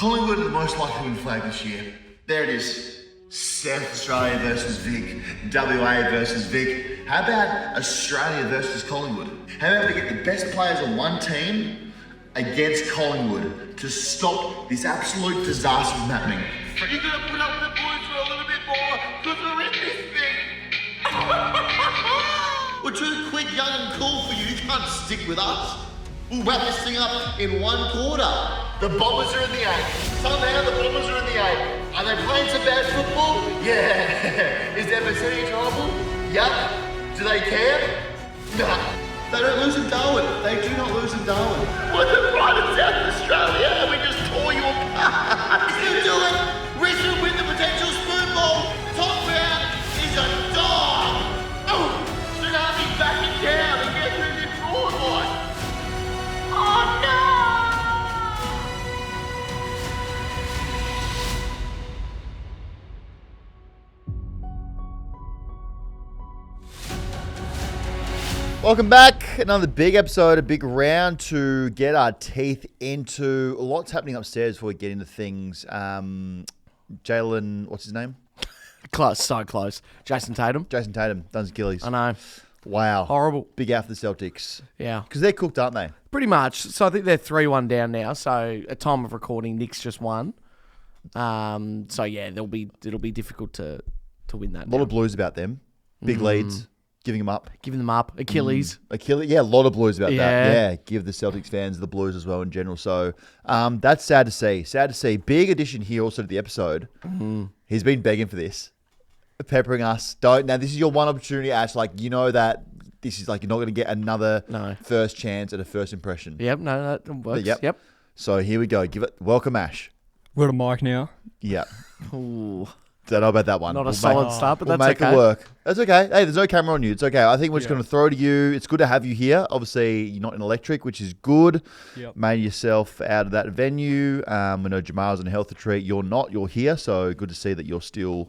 Collingwood are the most likely to win flag this year. There it is. South Australia versus Vic. WA versus Vic. How about Australia versus Collingwood? How about we get the best players on one team against Collingwood to stop this absolute disaster from happening? You're going to put up the boys for a little bit more because we're in this thing. We're too quick, young and cool for you. You can't stick with us. We'll wrap this thing up in one quarter. The Bombers are in the 8. Somehow the Bombers are in the 8. Are they playing some bad football? Yeah. Is their percentage horrible? Yup. Do they care? Nah. They don't lose in Darwin. They do not lose in Darwin. We're the right in South Australia and we just tore you apart. You do it. Richard with the potential spoon ball. Top round is a dog. Oh, Tsunami back in town and gets moved in broadline. Oh no! Welcome back. Another big episode, a big round to get our teeth into. A lot's happening upstairs before we get into things. Jalen, what's his name? Close, so close. Jason Tatum. Jason Tatum, done his Achilles. I know. Wow. Horrible. Big out for the Celtics. Yeah. Because they're cooked, aren't they? Pretty much. So I think they're 3-1 down now. So at time of recording, Nick's just won. So yeah, it'll be difficult to win that. A lot of blues about them. Big leads. Giving them up. Giving them up. Achilles. Achilles. Yeah, a lot of blues about that. Yeah, give the Celtics fans the blues as well in general. So that's sad to see. Sad to see. Big addition here also to the episode. He's been begging for this. Peppering us. Now, this is your one opportunity, Ash. Like, you know that this is like, you're not going to get another first chance at a first impression. Yep, no, that works. Yep. So here we go. Welcome, Ash. We're at a mic now. Yeah. Ooh. Don't know about that one. Not a solid start, but we'll that's make it work. That's okay. Hey, there's no camera on you. It's okay. I think we're just going to throw to you. It's good to have you here. Obviously, you're not in electric, which is good. Yep. Made yourself out of that venue. We know Jamal's on a health retreat. You're not. You're here. So good to see that you're still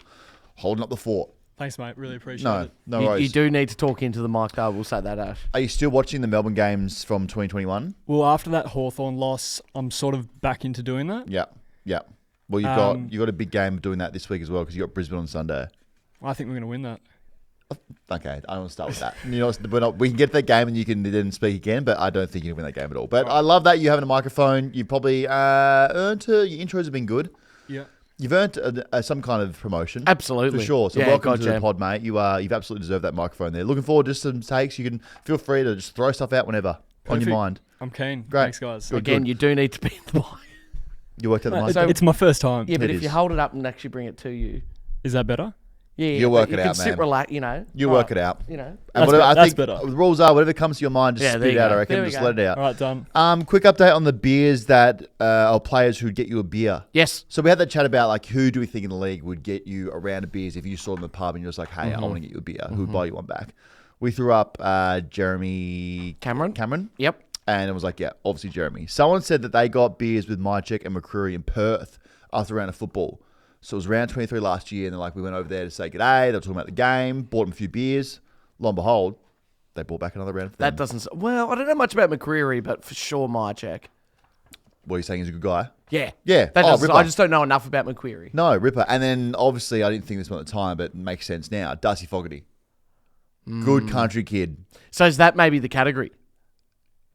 holding up the fort. Thanks, mate. Really appreciate it. No worries. You do need to talk into the mic, though. We'll say that, Ash. Are you still watching the Melbourne games from 2021? Well, after that Hawthorn loss, I'm sort of back into doing that. Yeah. Well, you've got a big game doing that this week as well because you got Brisbane on Sunday. I think we're going to win that. Okay, I don't want to start with that. We can get to that game and you can then speak again, but I don't think you can win that game at all. But I love that you having a microphone. You probably earned your intros have been good. Yeah. You've earned some kind of promotion. Absolutely. For sure. So welcome to the pod, mate. You've absolutely deserved that microphone there. Looking forward to some takes. You can feel free to just throw stuff out whenever on your mind. I'm keen. Great. Thanks, guys. Good. You do need to be in the mic. You worked at the mic? It's my first time. Yeah, but if you hold it up and actually bring it to you. Is that better? Yeah. You'll work it out, man. Sit, relax, You work it out. And I think better. The rules are whatever comes to your mind, just spit it out, I reckon. Just let it out. All right, done. Quick update on the beers that are players who'd get you a beer. Yes. So we had that chat about like who do we think in the league would get you a round of beers if you saw them in the pub and you're just like, hey, I want to get you a beer. Who would buy you one back? We threw up Jeremy Cameron. Yep. And it was like, yeah, obviously Jeremy. Someone said that they got beers with Mycheck and McCreary in Perth after a round of football. So it was round 23 last year, and then we went over there to say g'day. They were talking about the game, bought them a few beers. Lo and behold, they brought back another round for them. That doesn't... Well, I don't know much about McCreary, but for sure Mycheck. What are you saying, he's a good guy? Yeah. Yeah. I just don't know enough about McCreary. No, Ripper. And then, obviously, I didn't think this one at the time, but it makes sense now. Darcy Fogarty. Good country kid. So is that maybe the category?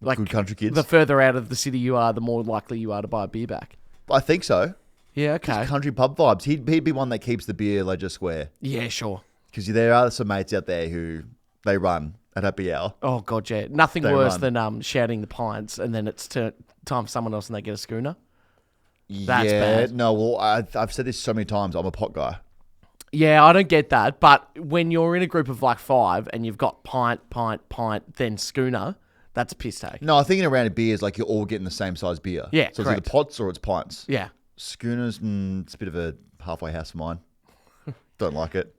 Like, good country kids? The further out of the city you are, the more likely you are to buy a beer back. I think so. Yeah, okay. Just country pub vibes. He'd be one that keeps the beer Ledger Square. Yeah, sure. Because there are some mates out there who they run at happy hour. Oh, God, yeah. Nothing worse than shouting the pints and then it's time for someone else and they get a schooner. That's bad. No, well, I've said this so many times. I'm a pot guy. Yeah, I don't get that. But when you're in a group of like 5 and you've got pint, then schooner, that's a piss take. No, I think in a round of beers, like you're all getting the same size beer. Yeah, so correct. It's either pots or it's pints. Yeah. Schooners, it's a bit of a halfway house for mine. Don't like it.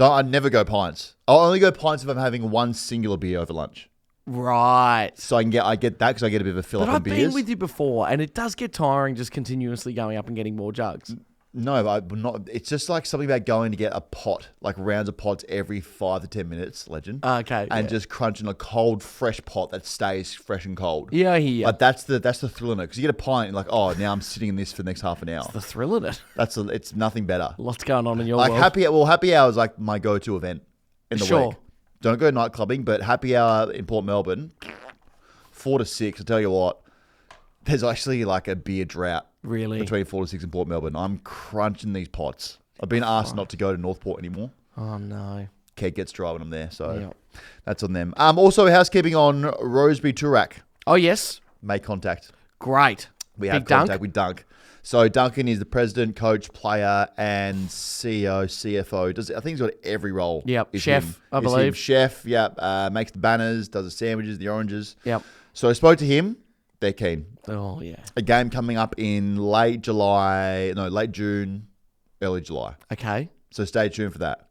I never go pints. I'll only go pints if I'm having one singular beer over lunch. Right. So I get that because I get a bit of a fill up in beers. But I've been with you before, and it does get tiring just continuously going up and getting more jugs. No, I'm not. It's just like something about going to get a pot, like rounds of pots every 5 to 10 minutes, legend. Okay. And just crunching a cold, fresh pot that stays fresh and cold. Yeah, I hear you. Like that's the thrill in it. Because you get a pint and like, oh, now I'm sitting in this for the next half an hour. The thrill in it. It's nothing better. Lots going on in your Like world. happy hour is like my go-to event in the Sure. week. Don't go night clubbing, but happy hour in Port Melbourne, 4 to 6. I tell you what, there's actually like a beer drought. Really? Between 4 to 6 in Port Melbourne. I'm crunching these pots. I've been asked not to go to Northport anymore. Oh, no. Keg gets dry when I'm there, so Yep. that's on them. Also, housekeeping on Roseby Turak. Oh, yes. Make contact. Great. We Big have contact with Dunk. So Duncan is the president, coach, player, and CEO, CFO. I think he's got every role. Yep. Is Chef, him. I Is believe. him. Chef, yep. Makes the banners, does the sandwiches, the oranges. Yep. So I spoke to him. They're keen. Oh, yeah. A game coming up in late June, early July. Okay. So stay tuned for that.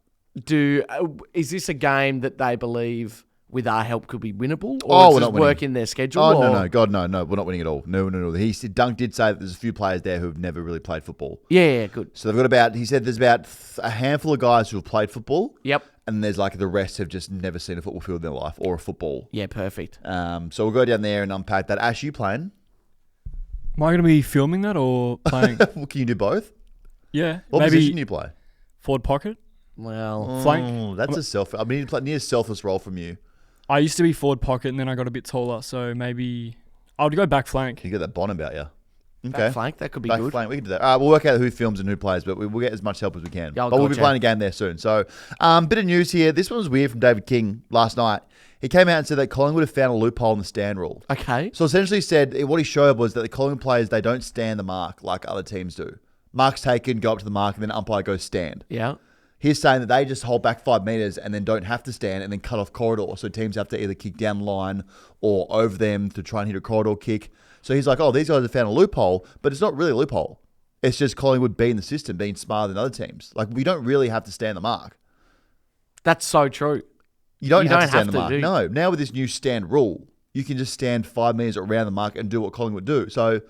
Is this a game that they believe with our help could be winnable? Or Oh, is we're this not winning. work in their schedule? Oh, or? no. God, no. We're not winning at all. No. He said, Dunk did say that there's a few players there who have never really played football. Yeah, good. So they've got he said there's about a handful of guys who have played football. Yep. And there's like the rest have just never seen a football field in their life or a football. Yeah, perfect. So we'll go down there and unpack that. Ash, you playing? Am I going to be filming that or playing? Can you do both? Yeah. What maybe position do you play? forward pocket. Well, Flank. Oh, that's I need a selfless role from you. I used to be forward pocket and then I got a bit taller, so maybe I would go back flank. You got that bond about you. Okay. back flank, that could be Back good. flank, we can do that. We'll work out who films and who plays, but we'll get as much help as we can. Yeah, but we'll be gotcha. playing a game there soon. So, bit of news here. This one was weird from David King last night. He came out and said that Collingwood have found a loophole in the stand rule. Okay. So essentially said, what he showed was that the Collingwood players, they don't stand the mark like other teams do. Mark's taken, go up to the mark, and then umpire goes stand. Yeah. He's saying that they just hold back 5 meters and then don't have to stand and then cut off corridor. So teams have to either kick down the line or over them to try and hit a corridor kick. So he's like, oh, these guys have found a loophole, but it's not really a loophole. It's just Collingwood being the system, being smarter than other teams. Like, we don't really have to stand the mark. That's so true. You don't You have don't to stand have the to, mark. do you? No. Now with this new stand rule, you can just stand 5 meters around the mark and do what Collingwood do. So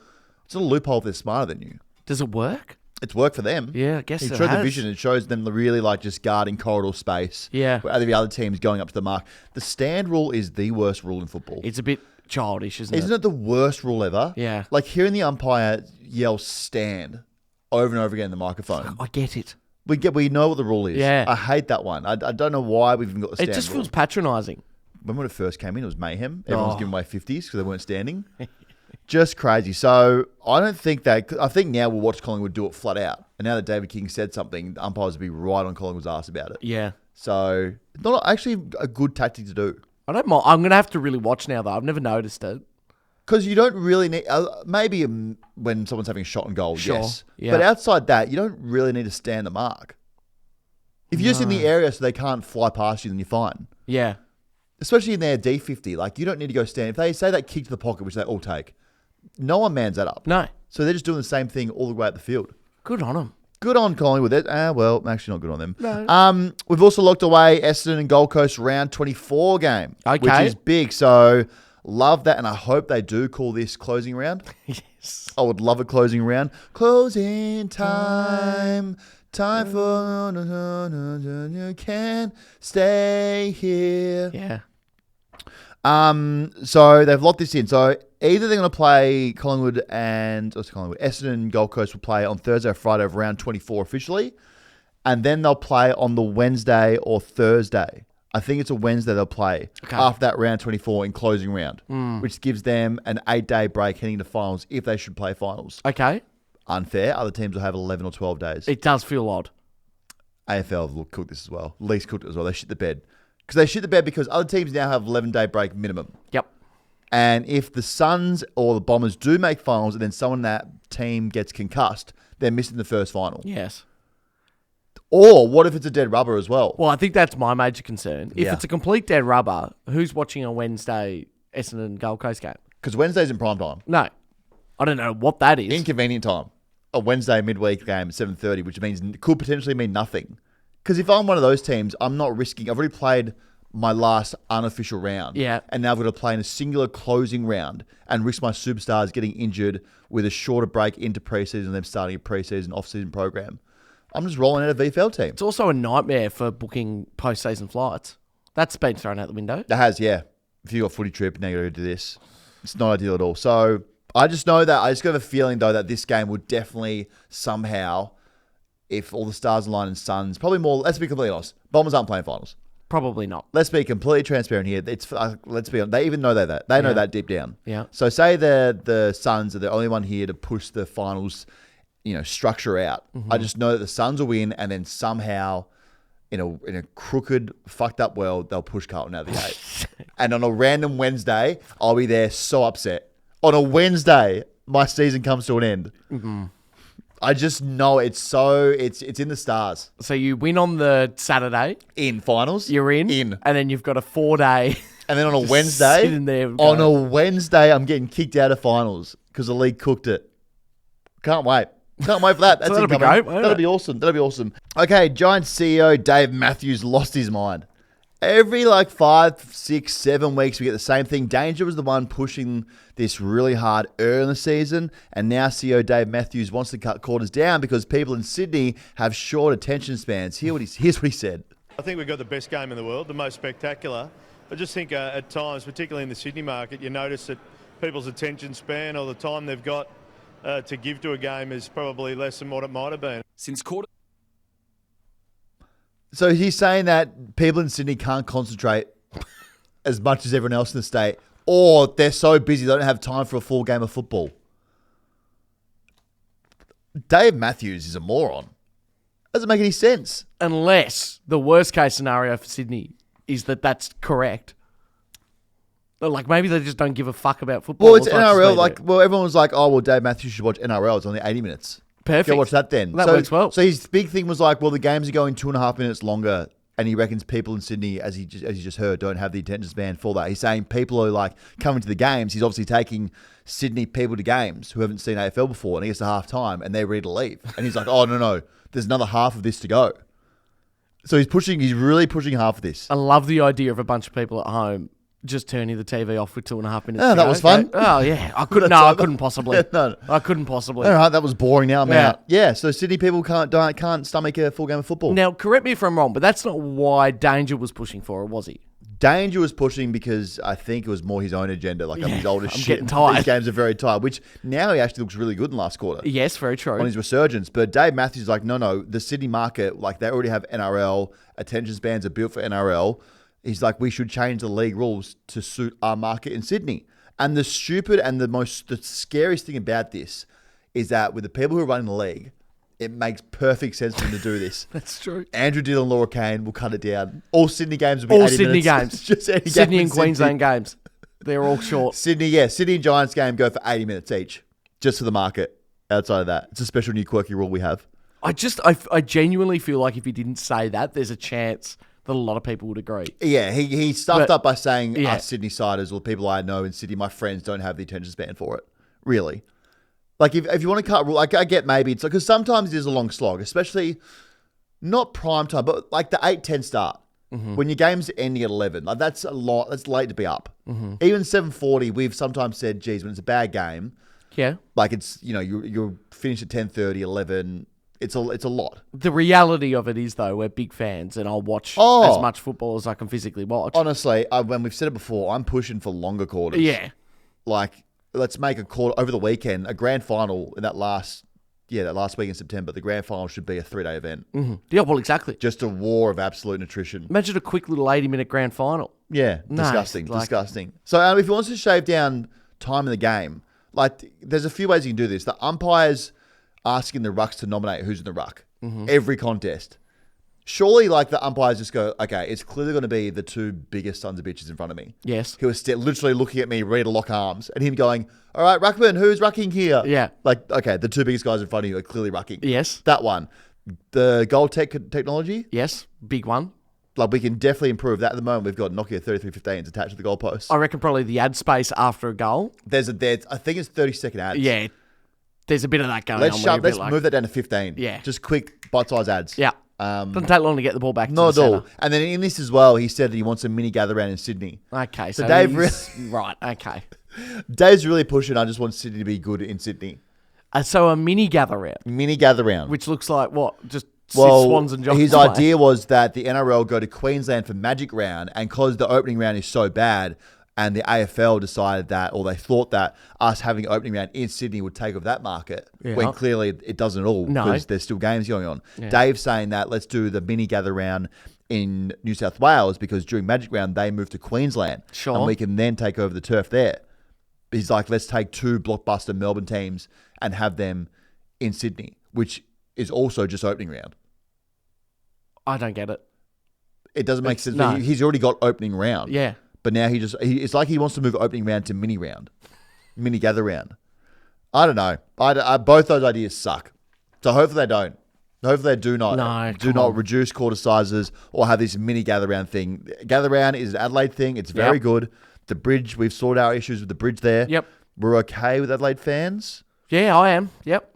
it's not a loophole if they're smarter than you. Does it work? It's worked for them. Yeah, I guess It it showed the has. vision. It shows them really like just guarding corridor space. Yeah. Where the other teams going up to the mark. The stand rule is the worst rule in football. It's a bit childish, isn't Isn't it the worst rule ever? Yeah. Like hearing the umpire yell stand over and over again in the microphone. I get it. We know what the rule is. Yeah. I hate that one. I don't know why we've even got the stand It just rule. feels patronising. When it first came in, it was mayhem. Everyone was Oh. giving away 50s because they weren't standing. Just crazy. So I think now we'll watch Collingwood do it flat out. And now that David King said something, the umpires will be right on Collingwood's ass about it. Yeah. So it's not actually a good tactic to do. I don't mind. I'm going to have to really watch now, though. I've never noticed it. Because you don't really need, maybe when someone's having a shot and goal, Sure, yes. yeah. But outside that, you don't really need to stand the mark. If you're just in the area so they can't fly past you, then you're fine. Yeah. Especially in their D50, like you don't need to go stand. If they say that kick to the pocket, which they all take, no one mans that up. No. So they're just doing the same thing all the way up the field. Good on them. Good on Collingwood. Well, actually not good on them. No. We've also locked away Essendon and Gold Coast round 24 game, which Okay. is big. So love that, and I hope they do call this closing round. Yes. I would love a closing round. Closing time. Time for you can stay here. Yeah. So they've locked this in. So either they're going to play Essendon and Gold Coast will play on Thursday or Friday of round 24 officially, and then they'll play on the Wednesday or Thursday. I think it's a Wednesday they'll play after that round 24 in closing round, which gives them an 8-day break heading to finals if they should play finals. Okay. Unfair. Other teams will have 11 or 12 days. It does feel odd. AFL have cooked this as well. Least cooked it as well. They shit the bed. Because other teams now have 11-day break minimum. Yep. And if the Suns or the Bombers do make finals and then someone in that team gets concussed, they're missing the first final. Yes. Or what if it's a dead rubber as well? Well, I think that's my major concern. If Yeah. it's a complete dead rubber, who's watching a Wednesday Essendon Gold Coast game? Because Wednesday's in prime time. No. I don't know what that is. Inconvenient time. A Wednesday midweek game at 7:30, which means could potentially mean nothing. Because if I'm one of those teams, I'm not risking. I've already played my last unofficial round. Yeah. And now I've got to play in a singular closing round and risk my superstars getting injured with a shorter break into preseason and then starting a preseason, off-season program. I'm just rolling out a VFL team. It's also a nightmare for booking post-season flights. That's been thrown out the window. It has, yeah. If you got footy trip, now you got to do this. It's not ideal at all. So I just know that I just got a feeling though that this game would definitely somehow, if all the stars align and Suns, probably more. Let's be completely honest. Bombers aren't playing finals. Probably not. Let's be completely transparent here. It's let's be honest. They even know that. They know that deep down. Yeah. So say the Suns are the only one here to push the finals, structure out. I just know that the Suns will win, and then somehow, in a crooked, fucked up world, they'll push Carlton out of the 8. And on a random Wednesday, I'll be there so upset. On a Wednesday, my season comes to an end. Mm-hmm. I just know it's in the stars. So you win on the Saturday. In finals. You're in. In. And then you've got a 4-day. And then on a Wednesday, sit in there and on go. a Wednesday, I'm getting kicked out of finals because the league cooked it. Can't wait. Can't wait for that. That's So that'll be incoming. great, won't That'll it? be awesome. That'll be awesome. Okay, Giants CEO Dave Matthews lost his mind. Every 5, 6, 7 weeks, we get the same thing. Danger was the one pushing this really hard early in the season, and now CEO Dave Matthews wants to cut quarters down because people in Sydney have short attention spans. Here's what he said. I think we've got the best game in the world, the most spectacular. I just think at times, particularly in the Sydney market, you notice that people's attention span or the time they've got to give to a game is probably less than what it might have been. So he's saying that people in Sydney can't concentrate as much as everyone else in the state, or they're so busy they don't have time for a full game of football. Dave Matthews is a moron. Doesn't make any sense. Unless the worst case scenario for Sydney is that that's correct. But maybe they just don't give a fuck about football. Well, it's as much as NRL. we do. Everyone was like, "Oh, well, Dave Matthews should watch NRL. It's only 80 minutes. Perfect. Go watch that then." That works well. So his big thing was well, the games are going 2.5 minutes longer, and he reckons people in Sydney, as you just heard, don't have the attention span for that. He's saying people are coming to the games. He's obviously taking Sydney people to games who haven't seen AFL before, and he gets to half time, and they're ready to leave, and he's like, "Oh no, there's another half of this to go." So he's really pushing half of this. I love the idea of a bunch of people at home just turning the TV off with 2.5 minutes. Oh, to that go. was fun. Oh yeah, I couldn't. No, I couldn't possibly. No. I couldn't possibly. All right, that was boring. Now I'm Yeah. out. Yeah, so Sydney people can't stomach a full game of football. Now, correct me if I'm wrong, but that's not why Danger was pushing for it, was he? Danger was pushing because I think it was more his own agenda. He's old as I'm shit. getting tired. These games are very tired, which now he actually looks really good in last quarter Yes, very true. on his resurgence. But Dave Matthews is like, no, the Sydney market, they already have NRL, attention spans are built for NRL. He's like, we should change the league rules to suit our market in Sydney. And the stupid and the scariest thing about this is that with the people who are running the league, it makes perfect sense for them to do this. That's true. Andrew Dillon, Laura Kane will cut it down. All Sydney games will be All 80 Sydney minutes. games. Just any Sydney game and in Queensland games. They're all short. Sydney and Giants game go for 80 minutes each, just for the market. Outside of that, it's a special new quirky rule we have. I genuinely feel like if he didn't say that, there's a chance that a lot of people would agree. Yeah, he stuffed up by saying Yeah. us Sydney-siders or people I know in Sydney, my friends don't have the attention span for it. Really. If you want to cut rule, I get maybe it's because sometimes it is a long slog, especially not prime time, but the 8-10 start. Mm-hmm. When your game's ending at 11, that's a lot. That's late to be up. Mm-hmm. Even 7:40, we've sometimes said, geez, when it's a bad game, Yeah. it's you're finished at 10:30, 11. It's a lot. The reality of it is, though, we're big fans, and I'll watch Oh. as much football as I can physically watch. Honestly, when we've said it before, I'm pushing for longer quarters. Yeah. Let's make a quarter over the weekend, a grand final in that last week in September. The grand final should be a 3-day event. Mm-hmm. Yeah, well, exactly. Just a war of absolute nutrition. Imagine a quick little 80-minute grand final. Yeah, No, disgusting, like- disgusting. So if he wants to shave down time in the game, there's a few ways you can do this. The umpires asking the rucks to nominate who's in the ruck every contest. Surely, the umpires just go, okay, it's clearly going to be the two biggest sons of bitches in front of me. Yes. Who are literally looking at me, ready to lock arms, and him going, all right, ruckman, who's rucking here? Yeah. Okay, the two biggest guys in front of you are clearly rucking. Yes. That one. The goal technology, Yes. Big one. we can definitely improve that. At the moment, we've got Nokia 3315s attached to the goalpost. I reckon probably the ad space after a goal. I think it's 30-second ads. Yeah. There's a bit of that going Let's on. move that down to 15. Yeah. Just quick bite-sized ads. Yeah. Doesn't take long to get the ball back. Not to at the all. And then in this as well, he said that he wants a mini gather round in Sydney. Okay, so Dave right. Okay, Dave's really pushing. I just want Sydney to be good in Sydney. So a mini gather round, Mini gather round. which looks like what? Just Well, Swans and Jocks his play. idea was that the NRL go to Queensland for Magic Round, and because the opening round is so bad, and the AFL decided that, or they thought that us having opening round in Sydney would take over that market, when clearly it doesn't at all, No. because there's still games going on. Dave's saying that let's do the mini gather round in New South Wales, because during Magic Round they moved to Queensland, Sure. and we can then take over the turf there. He's like, let's take 2 blockbuster Melbourne teams and have them in Sydney, which is also just opening round. I don't get it. It doesn't make sense. no. He's already got opening round. Yeah. But now it's like he wants to move opening round to mini round, mini gather round. I don't know. Both those ideas suck. So hopefully they don't. Hopefully they do not. No, do come not on. reduce quarter sizes or have this mini gather round thing. Gather round is an Adelaide thing. It's very Yep. good. The bridge, we've sorted our issues with the bridge there. Yep. We're okay with Adelaide fans. Yeah, I am. Yep.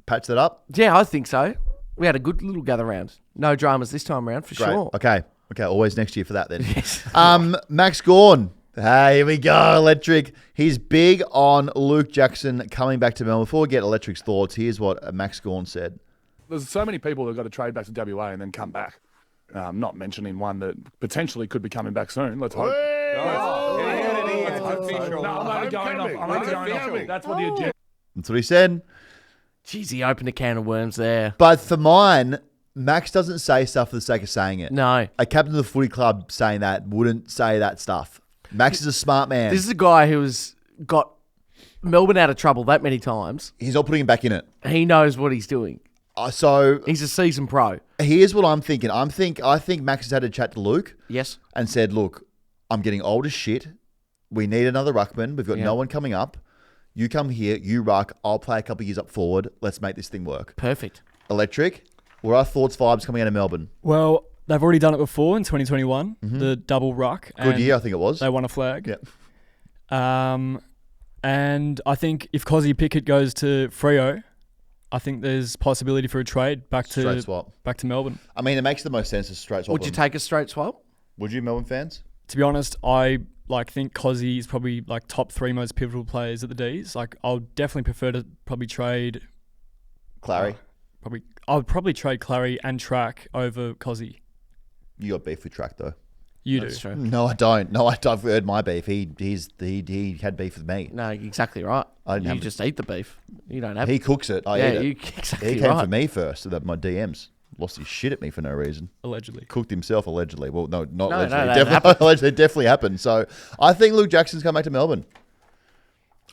Patch that up. Yeah, I think so. We had a good little gather round. No dramas this time around for Great. sure. Okay. Always next year for that then. Yes. Max Gawn. Hey, here we go, Electric. He's big on Luke Jackson coming back to Melbourne. Before we get Electric's thoughts, here's what Max Gawn said. There's so many people that got to trade back to WA and then come back. Not mentioning one that potentially could be coming back soon. Let's hope. Let's hope so. No, I'm only going off. That's what the agenda. That's what he said. Jeez, he opened a can of worms there. But for mine, Max doesn't say stuff for the sake of saying it. No. A captain of the footy club saying that wouldn't say that stuff. Max is a smart man. This is a guy who's got Melbourne out of trouble that many times. He's not putting him back in it. He knows what he's doing. So He's a seasoned pro. here's what I'm thinking. I think Max has had a chat to Luke Yes. and said, look, I'm getting old as shit. We need another ruckman. We've got Yeah. no one coming up. You come here, you ruck. I'll play a couple of years up forward. Let's make this thing work. Perfect. Electric, what are our thoughts, vibes coming out of Melbourne? Well, they've already done it before in 2021, the double ruck. Good and year, I think it was. They won a flag. Yeah. And I think if Cozzy Pickett goes to Freo, I think there's possibility for a trade back Straight to swap. Melbourne. I mean, it makes the most sense to straight swap Would you them. take a straight swap? Would you, Melbourne fans? To be honest, I think Cozzy is probably like top 3 most pivotal players at the D's. Like I'll definitely prefer to probably trade Clary, I would probably trade Clary and Track over Cozzy. you got beef with Track though. You That's do. true. No, I don't. No, I've heard my beef. He had beef with me. No, exactly right. I didn't You have just eat the beef. You don't have He cooks it. I Yeah, eat it. you exactly He came right. for me first, so that my DMs lost his shit at me for no reason. Allegedly. Cooked himself allegedly. Well, no, not No, allegedly. no, that definitely, happened. allegedly, it definitely happened. So I think Luke Jackson's come back to Melbourne.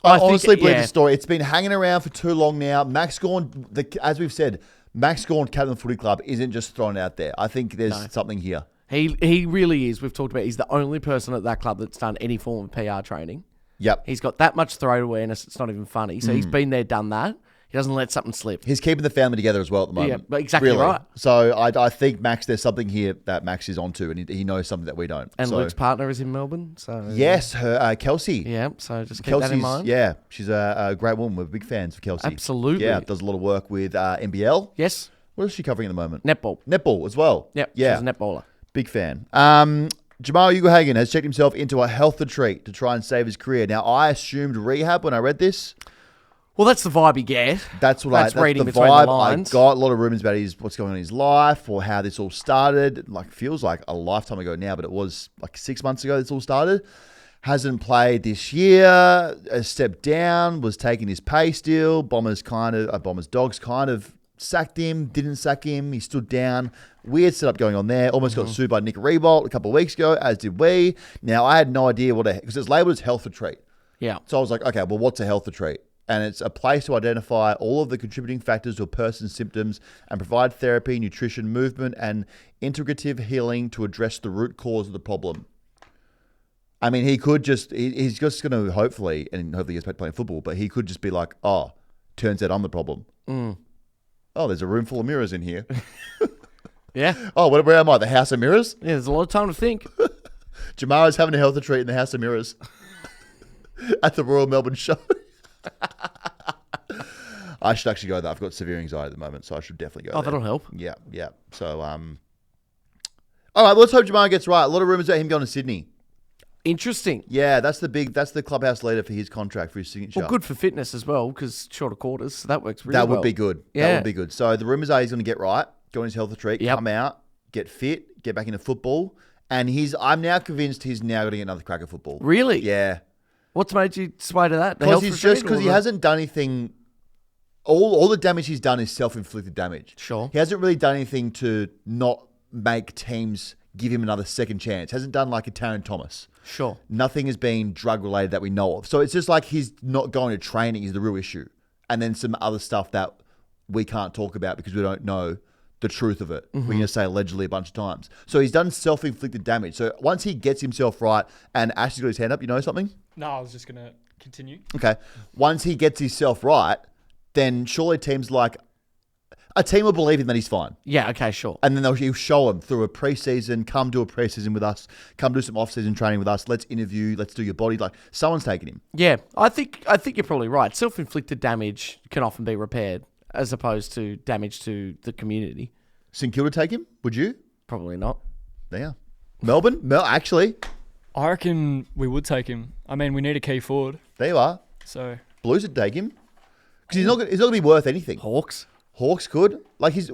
I think- honestly believe yeah. the story. It's been hanging around for too long now. Max Gawn, as we've said, Max Gawn, captain of the footy club, isn't just thrown out there. I think there's something here. He really is. We've talked about. He's the only person at that club that's done any form of PR training. Yep. He's got that much throat awareness. It's not even funny. So he's been there, done that. He doesn't let something slip. He's keeping the family together as well at the moment. Yeah, but exactly right. So I think Max, there's something here that Max is onto, and he knows something that we don't. And so, Luke's partner is in Melbourne. So yes, her Kelsey. yeah. So just keep that in mind. Yeah, she's a great woman. We're big fans of Kelsey. Absolutely. Yeah, does a lot of work with NBL. Yes. What is she covering at the moment? Netball. Netball as well. Yep. Yeah. She's a netballer. Big fan. Jamal Ugelhagen has checked himself into a health retreat to try and save his career. Now, I assumed rehab when I read this. Well, that's the vibe you get. That's reading the between the vibe lines. I got. A lot of rumors about what's going on in his life or how this all started. Like, feels like a lifetime ago now, but it was like 6 months ago this all started. Hasn't played this year. A step down. Was taking his pay still. Bombers Dogs kind of sacked him. Didn't sack him. He stood down. Weird setup going on there. Almost got sued by Nick Rebolt a couple of weeks ago, as did we. Now, I had no idea because it's labelled as health retreat. Yeah. So I was like, okay, well, what's a health retreat? And it's a place to identify all of the contributing factors to a person's symptoms and provide therapy, nutrition, movement, and integrative healing to address the root cause of the problem. I mean, he's just going to hopefully he gets back to playing football, but he could just be like, oh, turns out I'm the problem. Oh, there's a room full of mirrors in here. Yeah. Oh, where am I? The House of Mirrors? Yeah. There's a lot of time to think. Jamara's having a health retreat in the House of Mirrors at the Royal Melbourne Show. I should actually go there. I've got severe anxiety at the moment, so I should definitely go Oh, there. that'll help. Yeah, yeah. So, all right, let's hope Jamal gets right. A lot of rumours about him going to Sydney. Interesting. Yeah, that's the clubhouse leader for his contract for his signature. Well, good for fitness as well because shorter quarters, so that works really That well. would be good. Yeah. That would be good. So the rumours are he's going to get right, go on his health retreat, Yep. come out, get fit, get back into football, and I'm now convinced he's now going to get another crack at football. Really? Yeah. What's made you sway to that? Because he hasn't done anything. All the damage he's done is self-inflicted damage. Sure. He hasn't really done anything to not make teams give him another second chance. Hasn't done like a Taron Thomas. Sure. Nothing has been drug-related that we know of. So it's just like he's not going to training is the real issue. And then some other stuff that we can't talk about because we don't know the truth of it. We're going to say allegedly a bunch of times. So he's done self-inflicted damage. So once he gets himself right, and Ash has got his hand up, you know something? No, I was just going to continue. Okay. Once he gets himself right, then surely teams like a team will believe him that he's fine. Yeah, okay, sure. And then he'll show him through a preseason, come do a preseason with us, come do some off-season training with us, let's interview, let's do your body. Like, someone's taking him. Yeah, I think you're probably right. Self-inflicted damage can often be repaired as opposed to damage to the community. St Kilda take him? Would you? Probably not. Yeah. Melbourne? Actually, I reckon we would take him. I mean, we need a key forward. there you are. So Blues would take him. Because he's not going to be worth anything. Hawks? Hawks could. Like, his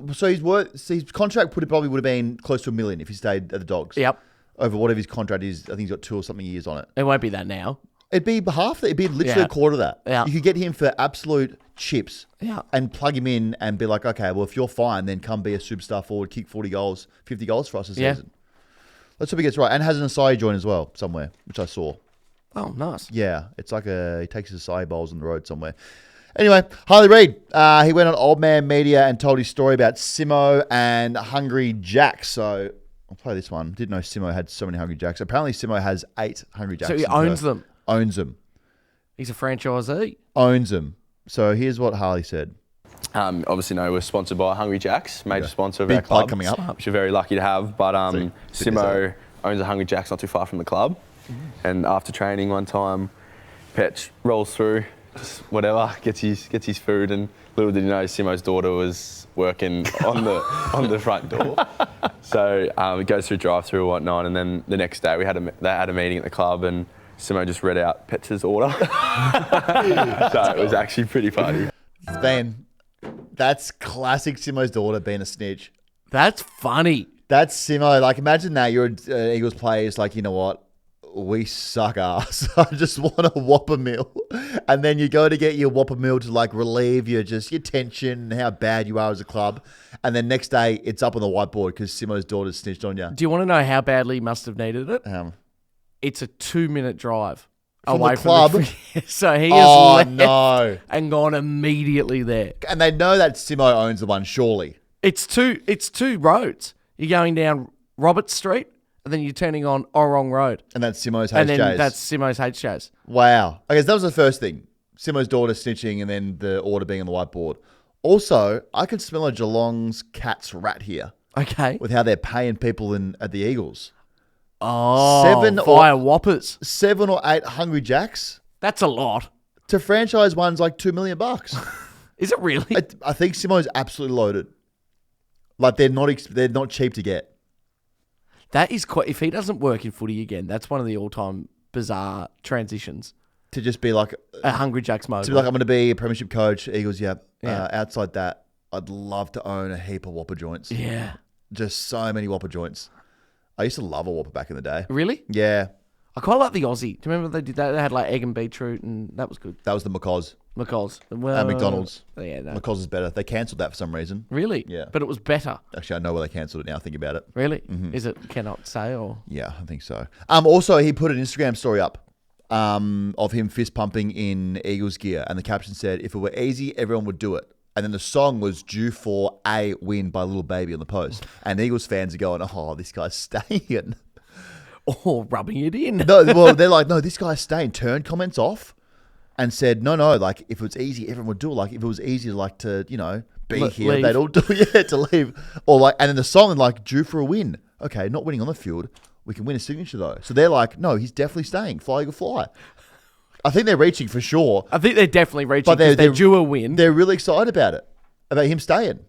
contract probably would have been close to $1 million if he stayed at the Dogs. Yep. Over whatever his contract is. I think he's got 2 or something years on it. It won't be that now. It'd be half that. It'd be literally Yeah. a quarter of that. Yeah. You could get him for absolute chips. Yeah. And plug him in and be like, okay, well, if you're fine, then come be a superstar forward, kick 40 goals, 50 goals for us this Yeah. season. Let's hope he gets right. And has an Asai join as well somewhere, which I saw. Oh, nice. Yeah. It's like he takes his Asai bowls on the road somewhere. Anyway, Harley Reid, he went on Old Man Media and told his story about Simo and Hungry Jack. So I'll play this one. Didn't know Simo had so many Hungry Jacks. Apparently Simo has 8 Hungry Jacks. So he in owns Perth. them. Owns them. He's a franchisee. Owns them. So here's what Harley said. Obviously, no, we're sponsored by Hungry Jack's, major sponsor of Big our club. plug coming up. Which we're very lucky to have. But See, Simo owns a Hungry Jack's not too far from the club. And after training one time, Petch rolls through, just whatever, gets his food, and little did he know Simo's daughter was working on the front door. So it goes through drive-through or whatnot, and then the next day they had a meeting at the club, and Simo just read out Petch's order. So it was actually pretty funny. Ben, that's classic Simo's daughter being a snitch. That's funny. That's Simo. Like, imagine that. You're an Eagles player. It's like, you know what? We suck ass. I just want a Whopper meal. And then you go to get your Whopper meal to like relieve your tension and how bad you are as a club. And then next day it's up on the whiteboard because Simo's daughter snitched on you. Do you want to know how badly he must have needed it? It's a 2-minute drive From away the club? from the so he has left no. and gone immediately there. And they know that Simo owns the one, surely. It's two roads. You're going down Roberts Street, and then you're turning on Orong Road. And that's Simo's And HJs. then that's Simo's HJs. Wow. I guess that was the first thing. Simo's daughter snitching and then the order being on the whiteboard. Also, I can smell a Geelong's cat's rat here Okay. with how they're paying people at the Eagles. Oh, 7 via Whoppers. 7 or 8 Hungry Jacks That's a lot. to franchise one's like $2 million. Is it really? I think Simo's absolutely loaded. Like they're not cheap to get. That is quite. If he doesn't work in footy again, that's one of the all-time bizarre transitions. To just be like A Hungry Jack's mode. I'm going to be a premiership coach. Eagles, yeah. Outside that, I'd love to own a heap of Whopper joints. Yeah. Just so many Whopper joints. I used to love a Whopper back in the day. Really? Yeah, I quite like the Aussie. Do you remember they did that? They had like egg and beetroot, and that was good. that was the McCoz. McCall's. Well, And McDonald's. Yeah, no. McCoz is better. They cancelled that for some reason. Really? Yeah. But it was better. Actually, I know why they cancelled it now. Think about it. Really? Is it cannot say or? Yeah, I think so. Also, he put an Instagram story up of him fist pumping in Eagles gear, and the caption said, "If it were easy, everyone would do it." And then the song was due for a win by Little Baby on the post, and Eagles fans are going, "Oh, this guy's staying." Or rubbing it in. No, well, they're like, "No, this guy's staying." Turned comments off and said, "No, like if it's easy, everyone would do it. Like if it was easy to like to be here, leave. they'd all do it to leave." Or like, and then the song like due for a win. Okay, not winning on the field. We can win a signature though. So they're like, no, he's definitely staying. Fly, Eagle, fly. I think they're reaching for sure. I think they're definitely reaching But because they're due a win. They're really excited about it, about him staying.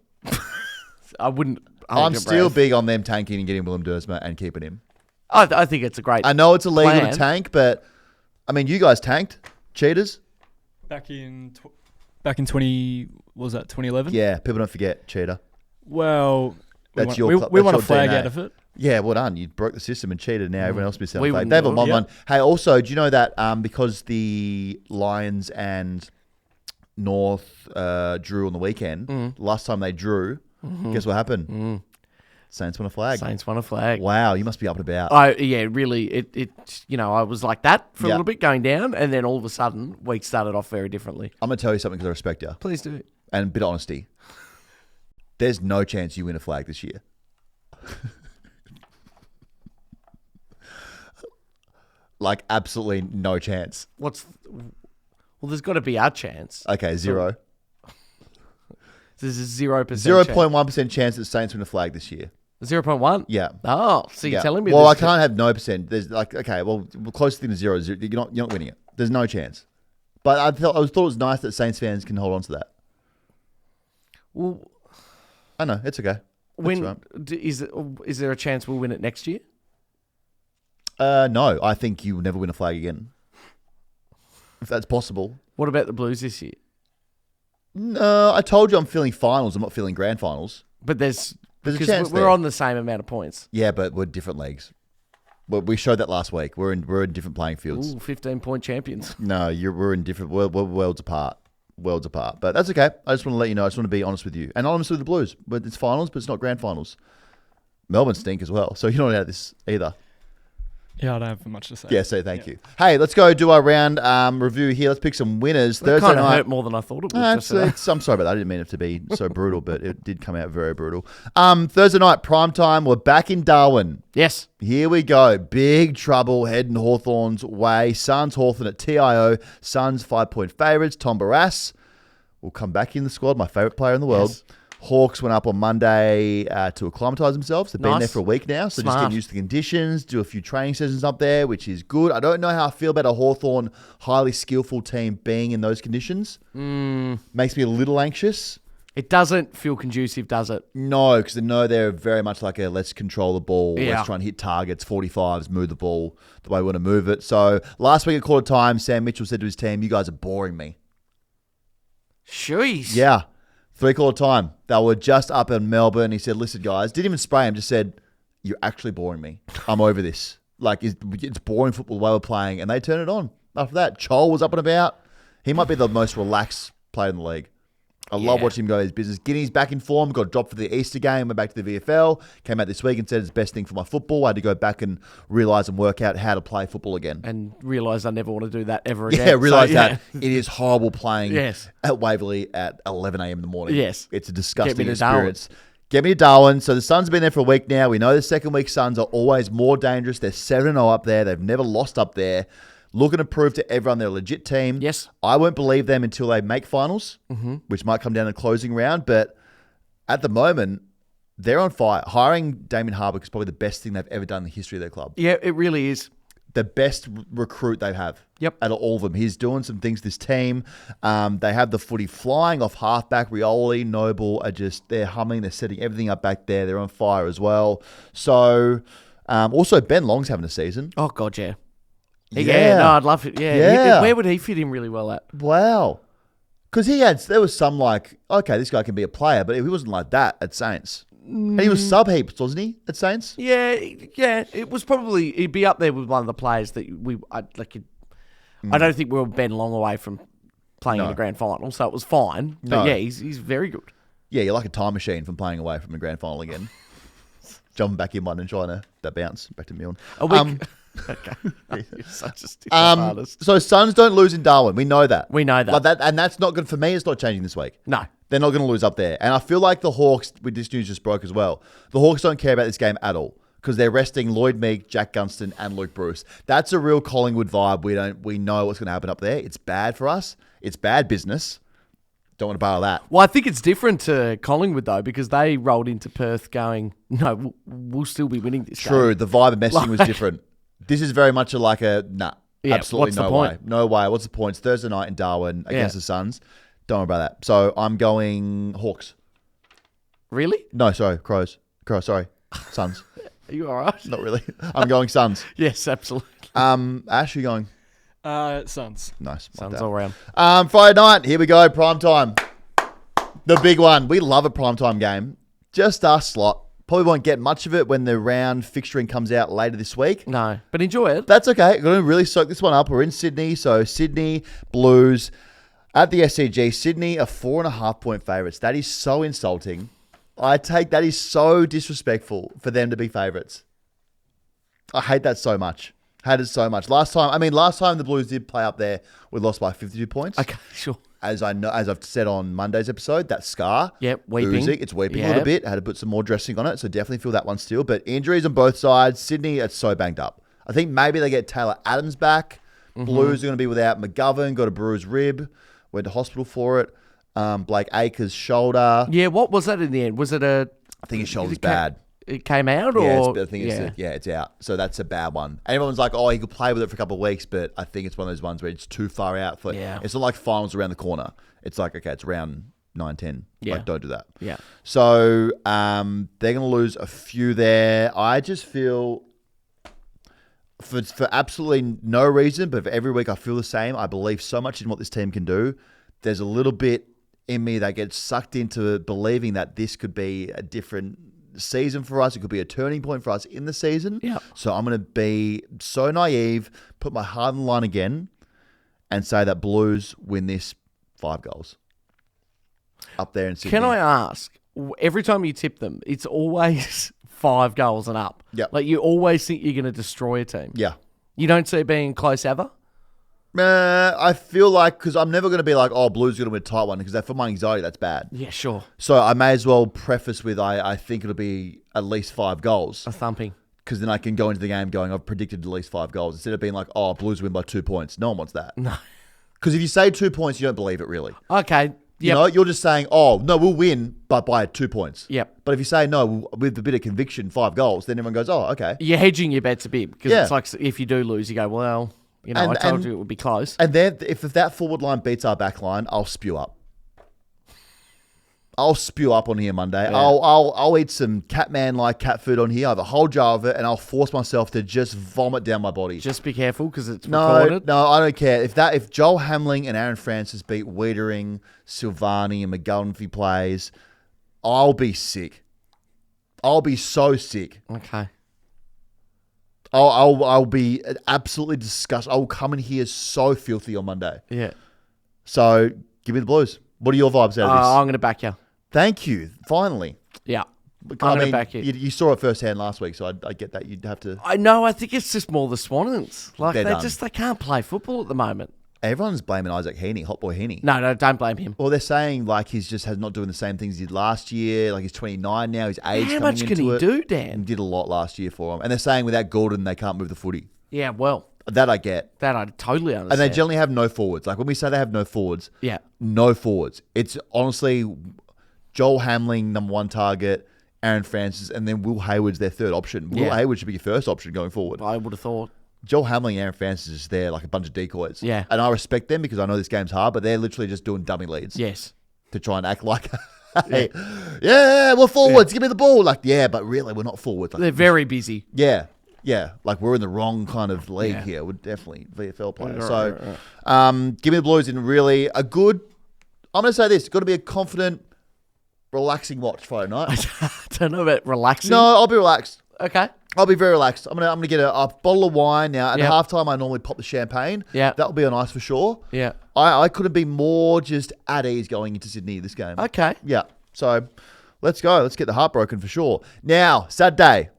I wouldn't. I'm still big on them tanking and getting Willem Dersma and keeping him. I think it's a great. I know it's illegal plan. to tank, but I mean, you guys tanked, cheaters. Back in 20, what was that 2011? Yeah, people don't forget, cheater. Well, That's we your. won that's a your flag DNA. out of it. Yeah, well done. You broke the system and cheated. Now everyone else will be selling We fake. wouldn't They have a do it, one yeah. one. Hey, also, do you know that because the Lions and North drew on the weekend, last time they drew, guess what happened? Saints won a flag. Saints won a flag. Wow, you must be up and about. Really, it I was like that for a Yeah. little bit going down, and then all of a sudden, week started off very differently. I'm going to tell you something because I respect you. Please do. And a bit of honesty. There's no chance you win a flag this year. Like, absolutely no chance. Well, there's got to be our chance. Okay, zero. There's a 0%. 0.1% chance that Saints win a flag this year. 0.1? Yeah. Oh, so you're Yeah. telling me Well, I there's- can't have no percent. There's like, okay, well, closest thing to zero is you're not winning it. There's no chance. But I thought it was nice that Saints fans can hold on to that. Well, I know, it's okay. when right. is there a chance we'll win it next year? No, I think you will never win a flag again. If that's possible. What about the Blues this year? No, I told you I'm feeling finals. I'm not feeling grand finals. But there's There's a because chance we're there. on the same amount of points. Yeah, but we're different leagues. Well, we showed that last week. We're in different playing fields. Ooh, 15-point champions. No, we're in different we're worlds apart. Worlds apart. But that's okay. I just want to let you know. I just want to be honest with you. And honest with the Blues. But it's finals, but it's not grand finals. Melbourne stink as well. So you're not out of this either. Yeah, I don't have much to say. Yeah, so thank you. Hey, let's go do our round review here. Let's pick some winners. That Thursday kind of night. hurt more than I thought it would. I'm sorry about that. I didn't mean it to be so brutal, but it did come out very brutal. Thursday night, prime time. We're back in Darwin. Yes. Here we go. Big trouble heading Hawthorn's way. Suns Hawthorn at TIO. Suns 5-point favourites. Tom Barras will come back in the squad. My favourite player in the world. Yes. Hawks went up on Monday to acclimatise themselves. They've been Nice. there for a week now, so just Smart. getting used to the conditions, do a few training sessions up there, which is good. I don't know how I feel about a Hawthorn highly skillful team being in those conditions. Makes me a little anxious. It doesn't feel conducive, does it? No, because I know they're very much like a let's control the ball, Yeah. let's try and hit targets, 45s, move the ball the way we want to move it. So last week at quarter time, Sam Mitchell said to his team, "You guys are boring me." Jeez. Yeah. 3/4 time. They were just up in Melbourne. He said, "Listen, guys," didn't even spray him, just said, "You're actually boring me. I'm over this. Like, it's boring football the way we're playing." And they turned it on. After that, Chol was up and about. He might be the most relaxed player in the league. I love Yeah. watching him go his business. Guinea's back in form. Got dropped for the Easter game. Went back to the VFL. Came out this week and said it's the best thing for my football. I had to go back and realise and work out how to play football again. And realise I never want to do that ever again. Yeah, realise So, that it is horrible playing Yes. at Waverley at 11 a.m. in the morning. Yes. It's a disgusting Get me to Darwin. experience. Get me to Darwin. So the Suns have been there for a week now. We know the second week Suns are always more dangerous. They're 7-0 up there. They've never lost up there. Looking to prove to everyone they're a legit team. Yes. I won't believe them until they make finals, which might come down to the closing round. But at the moment, they're on fire. Hiring Damien Harbuck is probably the best thing they've ever done in the history of their club. Yeah, it really is. The best recruit they have. Yep. Out of all of them. He's doing some things, this team. They have the footy flying off halfback. Rioli, Noble are just, they're humming. They're setting everything up back there. They're on fire as well. So, also Ben Long's having a season. Oh, God, yeah. Yeah. No, I'd love it. Yeah. Yeah. Where would he fit in really well at? Wow. Because there was some like, okay, this guy can be a player, but he wasn't like that at Saints. And he was sub heaps, wasn't he, at Saints? Yeah. It was probably, he'd be up there with one of the players that I don't think we were Ben Long away from playing in No. the grand final, so it was fine. But No. yeah, he's very good. Yeah, you're like a time machine from playing away from the grand final again. Jumping back in one and trying to that bounce back to Milne. A week. Okay. You're such a stick artist. So Suns don't lose in Darwin. We know that. We know that. Like that, and that's not good for me. It's not changing this week. No. They're not going to lose up there. And I feel like the Hawks, with this news just broke as well, the Hawks don't care about this game at all because they're resting Lloyd Meek, Jack Gunston, and Luke Bruce. That's a real Collingwood vibe. We know what's going to happen up there. It's bad for us. It's bad business. Don't want to borrow that. Well, I think it's different to Collingwood, though, because they rolled into Perth going, no, we'll still be winning this True. game. The vibe and messaging was Like- different. This is very much nah. Yeah, Absolutely what's no the way. point? No way. What's the point? It's Thursday night in Darwin against Yeah. the Suns. Don't worry about that. So I'm going Hawks. Really? No, sorry, Crows. Sorry, Suns. Are you all right? Not really. I'm going Suns. Yes, absolutely. Ash, you going? Suns. Nice. like Suns that. all round. Friday night. Here we go. Prime time. The big one. We love a prime time game. Just our slot. Probably won't get much of it when the round fixturing comes out later this week. No, but enjoy it. That's okay. We're going to really soak this one up. We're in Sydney. So Sydney Blues at the SCG. Sydney are 4.5 point favourites. That is so insulting. That is so disrespectful for them to be favourites. I hate that so much. Hate it so much. Last time the Blues did play up there, we lost by 52 points. Okay, sure. As I've said on Monday's episode, that scar. Yep, weeping. Oozing. It's weeping a Yep. little bit. Had to put some more dressing on it, so definitely feel that one still. But injuries on both sides. Sydney, it's so banged up. I think maybe they get Taylor Adams back. Blues are going to be without McGovern, got a bruised rib, went to hospital for it. Blake Acres' shoulder. Yeah, what was that in the end? Was it a... I think his shoulder's it ca- bad. It came out, Yeah, or... I think it's out. So that's a bad one. And everyone's like, oh, he could play with it for a couple of weeks, but I think it's one of those ones where it's too far out. Yeah. It's not like finals around the corner. It's like, okay, it's round 9, 10. Yeah. Like, don't do that. Yeah. So they're going to lose a few there. I just feel, for absolutely no reason, but for every week I feel the same. I believe so much in what this team can do. There's a little bit in me that gets sucked into believing that this could be a different season for us. It could be a turning point for us in the season. Yeah. So I'm going to be so naive, put my heart on the line again, and say that Blues win this 5 goals. Up there in Sydney. Can I ask, every time you tip them, it's always 5 goals and up. Yep. Like, you always think you're going to destroy a team. Yeah. You don't see it being close ever? I feel like, because I'm never going to be like, oh, Blues are going to win a tight one, because for my anxiety, that's bad. Yeah, sure. So I may as well preface with, I think it'll be at least 5 goals. A thumping. Because then I can go into the game going, I've predicted at least 5 goals. Instead of being like, oh, Blues win by 2 points. No one wants that. No. Because if you say 2 points, you don't believe it really. Okay. You know, you're just saying, oh, no, we'll win, but by 2 points. Yep. But if you say, no, with a bit of conviction, 5 goals, then everyone goes, oh, okay. You're hedging your bets a bit, because Yeah. it's like, if you do lose, you go, well, you know, I told you it would be close. And then if that forward line beats our back line, I'll spew up. I'll spew up on here Monday. Yeah. I'll eat some Catman-like cat food on here. I have a whole jar of it, and I'll force myself to just vomit down my body. Just be careful, because it's No, recorded. no, I don't care. If Joel Hamling and Aaron Francis beat Wiedering, Silvani, and McGovern if he plays, I'll be sick. I'll be so sick. Okay. I'll be absolutely disgusted. I'll come in here so filthy on Monday. Yeah. So give me the Blues. What are your vibes out of this? I'm going to back you. Thank you. Finally. Yeah. I I'm going to mean, back you. You saw it firsthand last week, so I get that. You'd have to. I know. I think it's just more the Swannons. Like, They're done. they can't play football at the moment. Everyone's blaming Isaac Heaney, Hot Boy Heaney. No, don't blame him. Well, they're saying like he's just not doing the same things he did last year. Like he's 29 now. His age. How coming much can into he it. do, He Dan? did a lot last year for him, and they're saying without Gordon they can't move the footy. Yeah, well, That I get. that I totally understand. And they generally have no forwards. Like when we say they have no forwards, Yeah. no forwards. It's honestly Joel Hamling, number 1 target, Aaron Francis, and then Will Hayward's their third option. Will Yeah. Hayward should be your first option going forward. I would have thought. Joel Hamling and Aaron Francis is there like a bunch of decoys. Yeah. And I respect them because I know this game's hard, but they're literally just doing dummy leads Yes. to try and act like, hey, yeah, we're forwards. Give me the ball. Like, yeah, but really we're not forwards. Like, They're very busy. yeah. Yeah, like we're in the wrong kind of league Yeah. here. We're definitely VFL players. Right, So, give me the Blues in really a good. I'm going to say this: it's got to be a confident, relaxing watch Friday night. I don't know about relaxing. No, I'll be relaxed. Okay. I'll be very relaxed. I'm gonna get a bottle of wine now. At Yep. halftime, I normally pop the champagne. Yeah. That'll be on ice for sure. Yeah. I couldn't be more just at ease going into Sydney this game. Okay. Yeah. So, let's go. Let's get the heart broken for sure. Now, Saturday.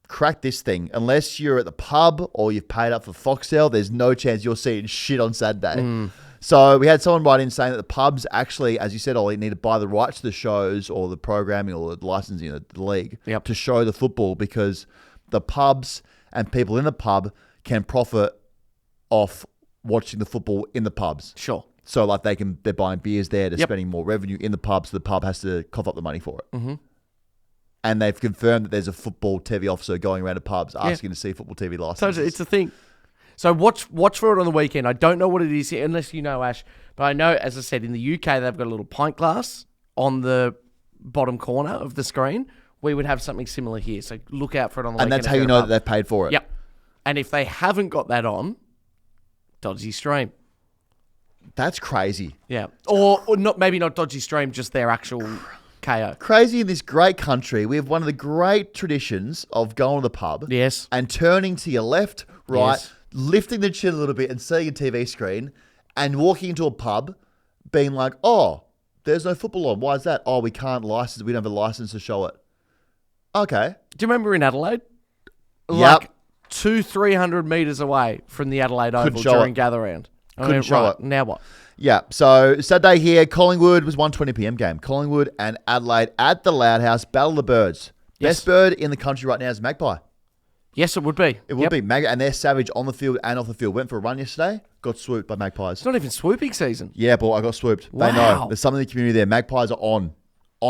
Crack this thing. Unless you're at the pub or you've paid up for Foxtel, there's no chance you're seeing shit on Saturday. So we had someone write in saying that the pubs actually, as you said, Ollie, need to buy the rights to the shows or the programming or the licensing of the league Yep. to show the football because the pubs and people in the pub can profit off watching the football in the pubs. Sure. So like they're buying beers there, they're Yep. spending more revenue in the pub, so the pub has to cough up the money for it. Mm-hmm. And they've confirmed that there's a football TV officer going around to pubs asking to see football TV So licenses. it's a thing. So watch for it on the weekend. I don't know what it is unless you know, Ash. But I know, as I said, in the UK they've got a little pint glass on the bottom corner of the screen. We would have something similar here. So look out for it on the weekend. And that's how you know that they've paid for it. Yep. And if they haven't got that on, dodgy stream. That's crazy. Yeah. Or not, maybe not dodgy stream, just their actual KO. Crazy in this great country. We have one of the great traditions of going to the pub. Yes. And turning to your left, right, Yes. lifting the chin a little bit and seeing a TV screen and walking into a pub being like, oh, there's no football on. Why is that? Oh, we can't license. We don't have a license to show it. Okay. Do you remember in Adelaide? Yep. Like 300 metres away from the Adelaide Oval show during it. gather round. Couldn't show it. Now what? Yeah, so Saturday here, Collingwood was 1:20 p.m. game. Collingwood and Adelaide at the Loud House, Battle of the Birds. Yes. Best bird in the country right now is Magpie. Yes, it would be. It would be. And they're savage on the field and off the field. Went for a run yesterday, got swooped by Magpies. It's not even swooping season. Yeah, boy, I got swooped. They Wow. know. There's something in the community there. Magpies are on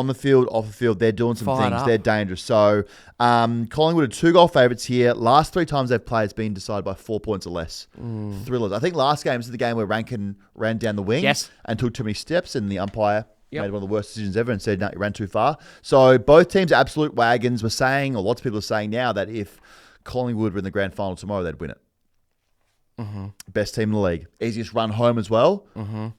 the field, off the field. They're doing some Fired things. up. They're dangerous. So Collingwood are 2-goal favourites here. Last 3 times they've played, it's been decided by 4 points or less. Thrillers. I think last game was the game where Rankin ran down the wing Yes. and took too many steps, and the umpire Yep. made one of the worst decisions ever and said, no, you ran too far. So both teams are absolute wagons. We're saying, or lots of people are saying now, that if Collingwood were in the grand final tomorrow, they'd win it. Best team in the league. Easiest run home as well.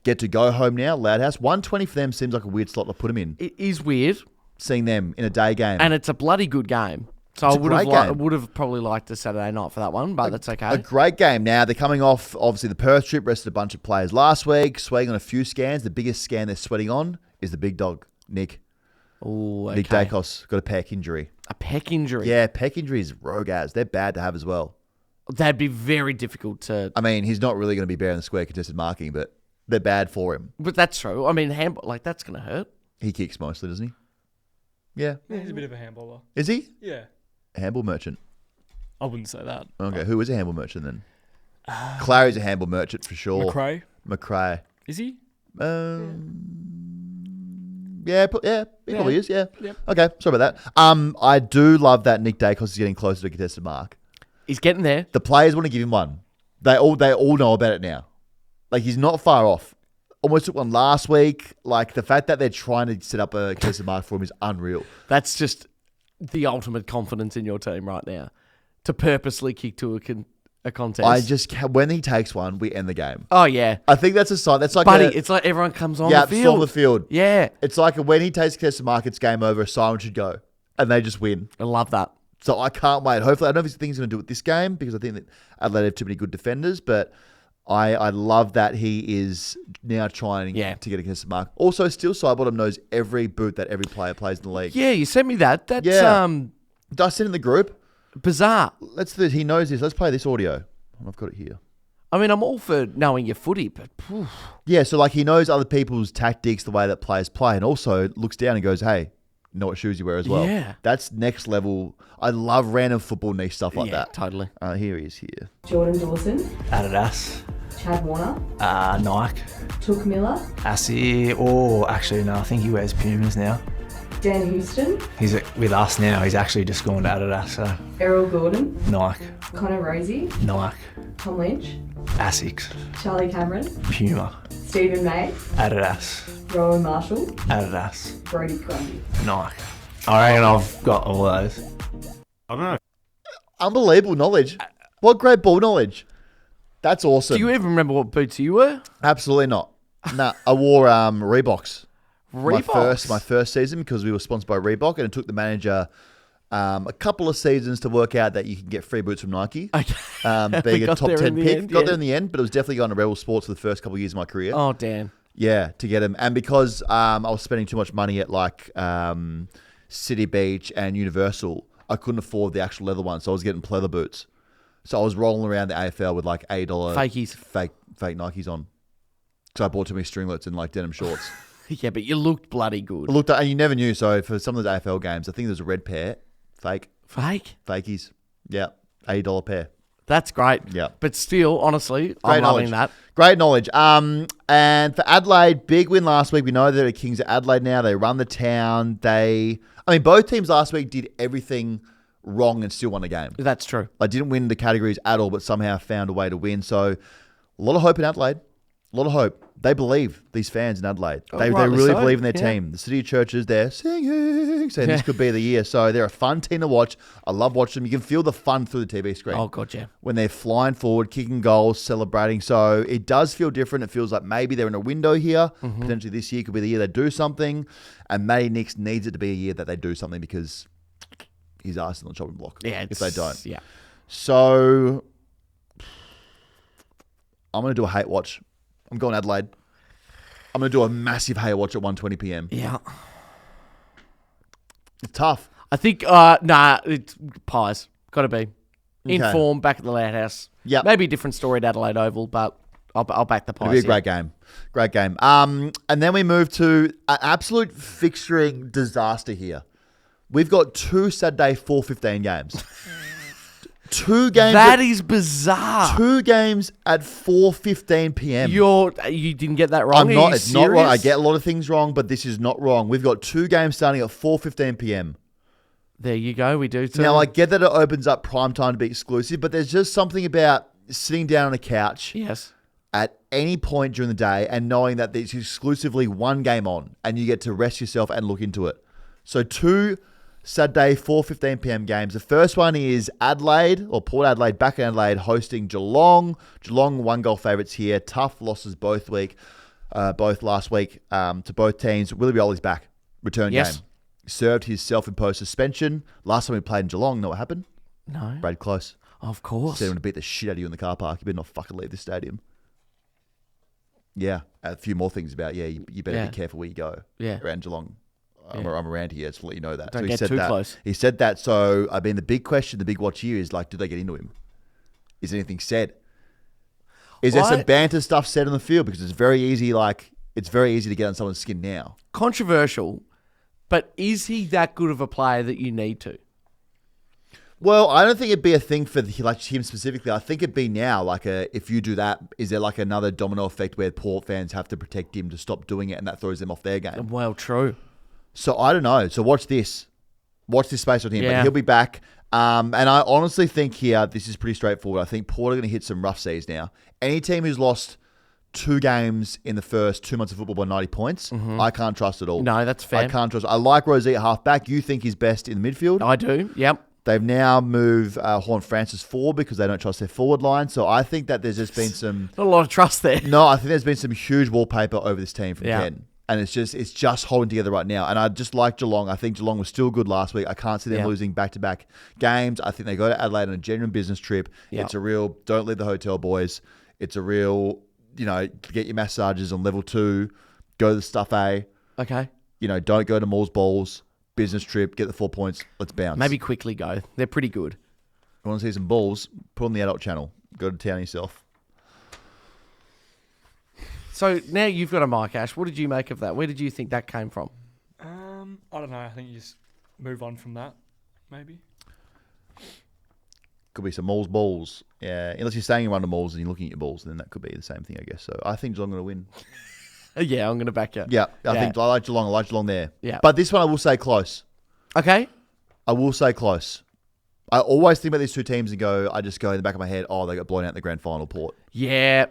Get to go home now. Loud House. 120 for them seems like a weird slot to put them in. It is weird, Seeing them in a day game. and it's a bloody good game. So It's I a would have great game. would have probably liked a Saturday night for that one, but that's okay. A great game. Now, they're coming off, obviously, the Perth trip, rested a bunch of players last week, sweating on a few scans. The biggest scan they're sweating on is the big dog, Nick. Ooh, okay. Nick Dacos got a pec injury. A pec injury. Yeah, pec injuries, rogue as. They're bad to have as well. That'd be very difficult to. I mean, he's not really going to be bearing the square contested marking, but they're bad for him. But that's true. I mean, that's going to hurt. He kicks mostly, doesn't he? Yeah. Yeah, he's a bit of a handballer. Is he? Yeah. A handball merchant. I wouldn't say that. Okay, who is a handball merchant then? Clary's a handball merchant for sure. McRae, McRae. is he? Yeah, he probably is. Yeah. Yep. Okay, sorry about that. I do love that Nick Dacos is getting closer to a contested mark. He's getting there. The players want to give him one. They all know about it now. Like, he's not far off. Almost took one last week. Like, the fact that they're trying to set up a contested mark for him is unreal. That's just the ultimate confidence in your team right now. To purposely kick to a contest. When he takes one, we end the game. Oh yeah, I think that's a sign. That's like buddy. It's like everyone comes on the storm field. the field. Yeah, It's like when he takes contested mark, it's game over. A siren should go, and they just win. I love that. So I can't wait. Hopefully, I don't know if he's going to do it this game because I think that Adelaide have too many good defenders, but I love that he is now trying to get a contested mark. Also, Steel Sidebottom knows every boot that every player plays in the league. Yeah, you sent me that. That's Did I send it in the group? bizarre. He knows this. Let's play this audio. I've got it here. I mean, I'm all for knowing your footy, but phew. Yeah, so like he knows other people's tactics, the way that players play, and also looks down and goes, hey, you know what shoes you wear as well. Yeah. That's next level. I love random football niche stuff like yeah, that. totally. Here he is here. Jordan Dawson, Adidas, Chad Warner, Nike, Took Miller, Asi. Oh, actually, no, I think he wears Pumas now. Dan Houston, He's with us now. He's actually just gone to Adidas. So Errol Gordon, Nike, Connor Rosie, Nike, Tom Lynch, Asics, Charlie Cameron, Puma, Stephen May, Adidas, Rowan Marshall, Adidas, Brody Grundy. Nike. I reckon I've got all those. I don't know. Unbelievable knowledge. What great ball knowledge. That's awesome. Do you even remember what boots you were? Absolutely not. Nah, I wore Reeboks. Reeboks? My first season because we were sponsored by Reebok, and it took the manager a couple of seasons to work out that you can get free boots from Nike. Okay. Being a Got top there 10 in the pick. end, Got yeah. there in the end, but it was definitely going to Rebel Sports for the first couple of years of my career. Oh, damn. Yeah, to get them. And because I was spending too much money at like City Beach and Universal, I couldn't afford the actual leather ones, so I was getting pleather boots. So I was rolling around the AFL with like $8 Fakies. fake Nikes on. So I bought too many stringlets and like denim shorts. Yeah, but you looked bloody good. I looked at, and you never knew. So for some of those AFL games, I think there's a red pair, Fake? fakies. Yeah, $80 pair. That's great. Yeah. But still, honestly, Great I'm knowledge. loving that. Great knowledge. And for Adelaide, big win last week. We know they're the Kings of Adelaide now. They run the town. Both teams last week did everything wrong and still won a game. That's true. They didn't win the categories at all, but somehow found a way to win. So a lot of hope in Adelaide. A lot of hope. They believe, these fans in Adelaide. They rightly really so. believe in their Yeah. team. The City of Churches, they're singing, saying this could be the year. So they're a fun team to watch. I love watching them. You can feel the fun through the TV screen. Oh, God, yeah. When they're flying forward, kicking goals, celebrating. So it does feel different. It feels like maybe they're in a window here. Mm-hmm. Potentially this year could be the year they do something. And Matty Nicks needs it to be a year that they do something because he's asked on the chopping block Yeah, if they don't. Yeah. So I'm going to do a hate watch. I'm going Adelaide. I'm going to do a massive hate watch at 1:20 p.m. Yeah. It's tough. I think, it's Pies. Got to be. In Okay. form, back at the Loud House. Yep. Maybe a different story at Adelaide Oval, but I'll back the Pies. It'll be a yeah. great game. Great game. And then we move to an absolute fixturing disaster here. We've got 2 Saturday 4:15 games. 2 games. That is bizarre. 2 games at 4:15 p.m. You didn't get that wrong. I'm Are not. you It's not wrong. I serious? get a lot of things wrong, but this is not wrong. We've got 2 games starting at 4:15 p.m. There you go. We do too. Now, I get that it opens up prime time to be exclusive, but there's just something about sitting down on a couch Yes. at any point during the day and knowing that there's exclusively one game on and you get to rest yourself and look into it. So 2 Saturday 4:15 p.m. games. The first one is Adelaide, or Port Adelaide, back in Adelaide, hosting Geelong. Geelong 1-goal favourites here. Tough losses both last week to both teams. Willie Rioli's back. Return Yes. game. Served his self-imposed suspension. Last time we played in Geelong, know what happened? No. Brad Close. Of course. Said I'm going to beat the shit out of you in the car park. You better not fucking leave the stadium. Yeah. A few more things about, you better Yeah. be careful where you go. Yeah. Around Geelong. I'm Yeah. around here, just to let you know that. Don't he get said too that. close. He said that. So, I mean, the big question, the big watch here is like, do they get into him? Is anything said? Is there some banter stuff said on the field? Because it's very easy, to get on someone's skin now. Controversial, but is he that good of a player that you need to? Well, I don't think it'd be a thing for him specifically. I think it'd be now if you do that, is there like another domino effect where Port fans have to protect him to stop doing it, and that throws them off their game? Well, true. So I don't know. So watch this space on him. Yeah. But he'll be back. And I honestly think here this is pretty straightforward. I think Port are going to hit some rough seas now. Any team who's lost 2 games in the first 2 months of football by 90 points, I can't trust at all. No, that's fair. I can't trust. I like Rosé at halfback. You think he's best in the midfield? I do. Yep. They've now moved Horn Francis forward because they don't trust their forward line. So I think that there's just been some... Not a lot of trust there. No, I think there's been some huge wallpaper over this team from Yeah. Ken. And it's just holding together right now. And I just like Geelong. I think Geelong was still good last week. I can't see them Yeah. losing back-to-back games. I think they go to Adelaide on a genuine business trip. Yeah. It's a real, don't leave the hotel, boys. It's a real, get your massages on level 2, go to the Stuff A. Okay. Don't go to Moores Balls. Business trip, get the 4 points. Let's bounce. Maybe quickly go. They're pretty good. You want to see some balls? Put on the adult channel. Go to town yourself. So now you've got a mic, Ash. What did you make of that? Where did you think that came from? I don't know. I think you just move on from that, maybe. Could be some Moores balls. Yeah, unless you're staying in one of the malls and you're looking at your balls, then that could be the same thing, I guess. So I think Geelong going to win. Yeah, I'm going to back you. Yeah, I think I like Geelong. I like Geelong there. Yeah. But this one I will say close. Okay. I will say close. I always think about these 2 teams and I just go in the back of my head, they got blown out in the grand final, Port. Yeah.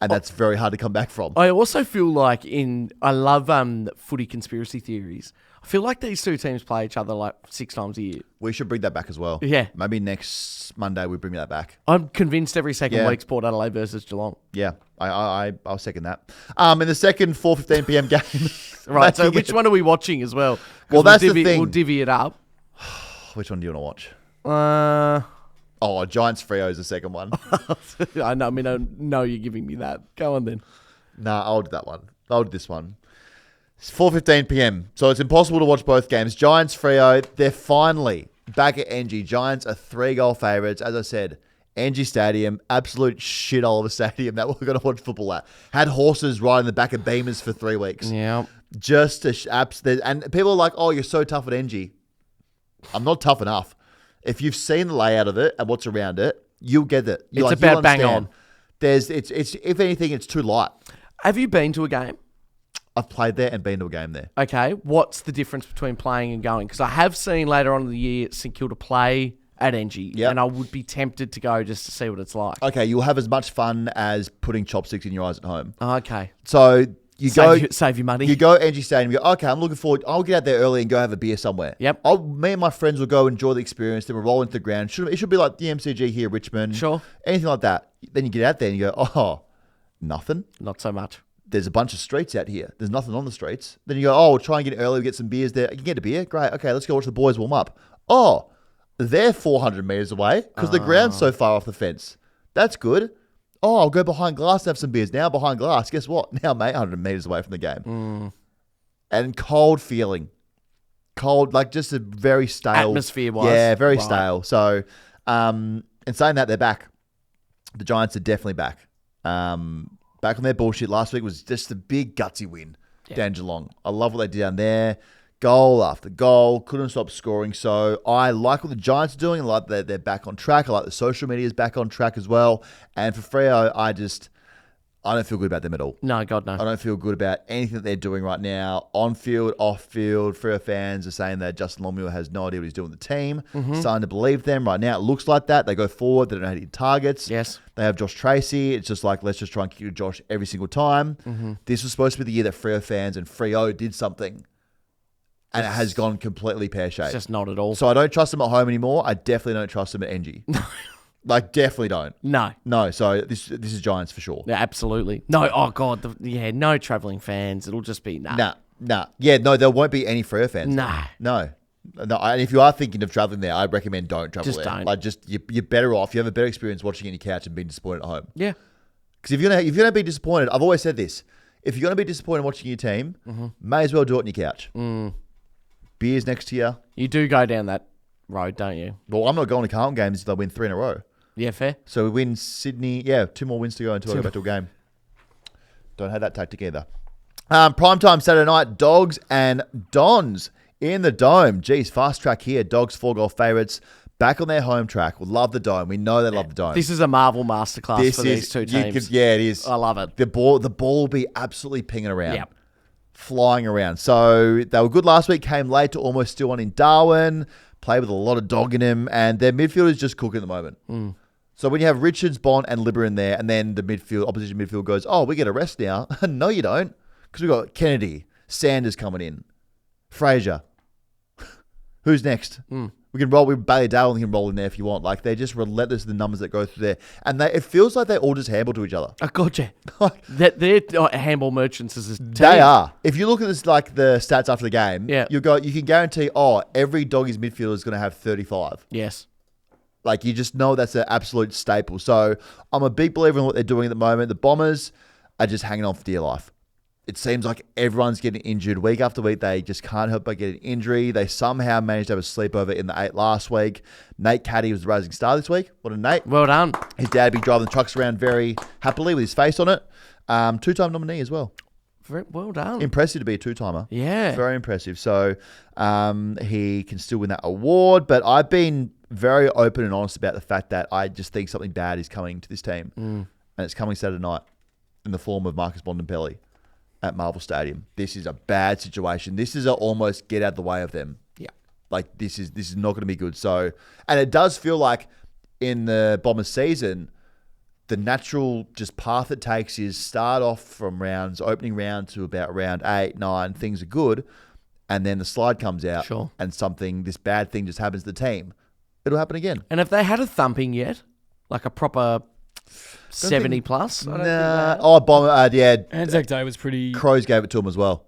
And that's very hard to come back from. I also feel like I love footy conspiracy theories. I feel like these 2 teams play each other like 6 times a year. We should bring that back as well. Yeah. Maybe next Monday we bring that back. I'm convinced every second Yeah. week's Port Adelaide versus Geelong. Yeah, I'll second that. In the second 4:15 p.m. game. Right, so which one are we watching as well? 'Cause Well, that's the we'll thing. We'll divvy it up. Which one do you want to watch? Giants Freo is the second one. I know. I mean, I know you're giving me that. Go on then. Nah, I'll do that one. I'll do this one. It's 4:15 p.m. So it's impossible to watch both games. Giants Freo, they're finally back at NG. Giants are 3-goal favourites. As I said, NG Stadium, absolute shithole of a stadium that we're going to watch football at. Had horses riding the back of beamers for 3 weeks. Yeah. Just and people are like, "Oh, you're so tough at NG." I'm not tough enough. If you've seen the layout of it and what's around it, you'll get it. It's about bang understand. on. It's if anything, it's too light. Have you been to a game? I've played there and been to a game there. Okay. What's the difference between playing and going? Because I have seen later on in the year St Kilda play at NG, Yep. and I would be tempted to go just to see what it's like. Okay, you'll have as much fun as putting chopsticks in your eyes at home. Okay. So you Save your money. You go NG Stadium. You go, okay, I'm looking forward. I'll get out there early and go have a beer somewhere. Yep. Me and my friends will go enjoy the experience. Then we'll roll into the ground. It should be like the MCG here, Richmond. Sure. Anything like that. Then you get out there and you go, oh, nothing. Not so much. There's a bunch of streets out here. There's nothing on the streets. Then you go, oh, we'll try and get early. We'll get some beers there. You can get a beer. Great. Okay, let's go watch the boys warm up. Oh, they're 400 metres away because the ground's so far off the fence. That's good. Oh, I'll go behind glass and have some beers. Now behind glass, guess what? Now I'm 800 metres away from the game. And cold feeling. Cold, like just a very stale. Atmosphere-wise. Yeah, very Right. stale. So, and saying that, they're back. The Giants are definitely back. Back on their bullshit. Last week was just a big gutsy win down Geelong. I love what they did down there. Goal after goal. Couldn't stop scoring. So I like what the Giants are doing. I like that they're back on track. I like the social media is back on track as well. And for Freo, I don't feel good about them at all. No, God, no. I don't feel good about anything that they're doing right now. On field, off field. Freo fans are saying that Justin Longmuir has no idea what he's doing with the team. Starting to believe them right now. It looks like that. They go forward. They don't know how to hit targets. Yes. They have Josh Tracy. It's just like, let's just try and kick to Josh every single time. This was supposed to be the year that Freo fans and Freo did something. And it has gone completely pear-shaped. It's just not at all. So I don't trust them at home anymore. I definitely don't trust them at NG. Like, definitely don't. No. No, so this is Giants for sure. Yeah, absolutely. No, oh, God. No travelling fans. It'll just be, Nah. Yeah, no, there won't be any Freo fans. Nah. No. And if you are thinking of traveling there, I recommend don't travel Just there. don't. Like, you're better off. You have a better experience watching it on your couch and being disappointed at home. Yeah. Because if you're gonna be disappointed, I've always said this: if you're gonna be disappointed watching your team, may as well do it on your couch. Beers next to you. You do go down that road, don't you? Well, I'm not going to Carlton games until they win 3 in a row. Yeah, fair. So we win Sydney. Yeah, 2 more wins to go until I go back to a game. Don't have that tactic either. Primetime Saturday night, Dogs and Dons in the Dome. Geez, fast track here. Dogs 4-goal favourites. Back on their home track. We love the Dome. We know they love the Dome. This is a Marvel masterclass for these two teams. Yeah, it is. I love it. The ball will be absolutely pinging around. Yep. Flying around. So they were good last week, came late to almost steal one in Darwin, played with a lot of dog in him, and their midfield is just cooking at the moment. So when you have Richards, Bond, and Libber in there, and then the opposition midfield goes, oh, we get a rest now. No, you don't. Because we've got Kennedy, Sanders coming in, Fraser. Who's next? We can roll with Bailey Dale and he can roll in there if you want. Like, they're just relentless with the numbers that go through there. And it feels like they all just handball to each other. I gotcha. They're handball merchants as a team. They are. If you look at this, like the stats after the game, Yeah. you can guarantee, every Doggies midfielder is going to have 35. Yes. Like, you just know that's an absolute staple. So I'm a big believer in what they're doing at the moment. The Bombers are just hanging on for dear life. It seems like everyone's getting injured week after week. They just can't help but get an injury. They somehow managed to have a sleepover in the 8 last week. Nate Caddy was the rising star this week. What a Nate. Well done. His dad be driving the trucks around very happily with his face on it. 2-time nominee as well. Very well done. Impressive to be a 2-timer. Yeah. Very impressive. So he can still win that award. But I've been very open and honest about the fact that I just think something bad is coming to this team. And it's coming Saturday night in the form of Marcus Bontempelli at Marvel Stadium. This is a bad situation. This is a almost get out of the way of them. Yeah. Like, this is not going to be good. So, and it does feel like in the Bombers season, the natural just path it takes is start off from opening round to about round 8, 9, things are good, and then the slide comes out, Sure. and this bad thing just happens to the team. It'll happen again. And have they had a thumping yet? Like a proper 70 plus? I don't think they have. Yeah. Anzac Day was pretty. Crows gave it to him as well.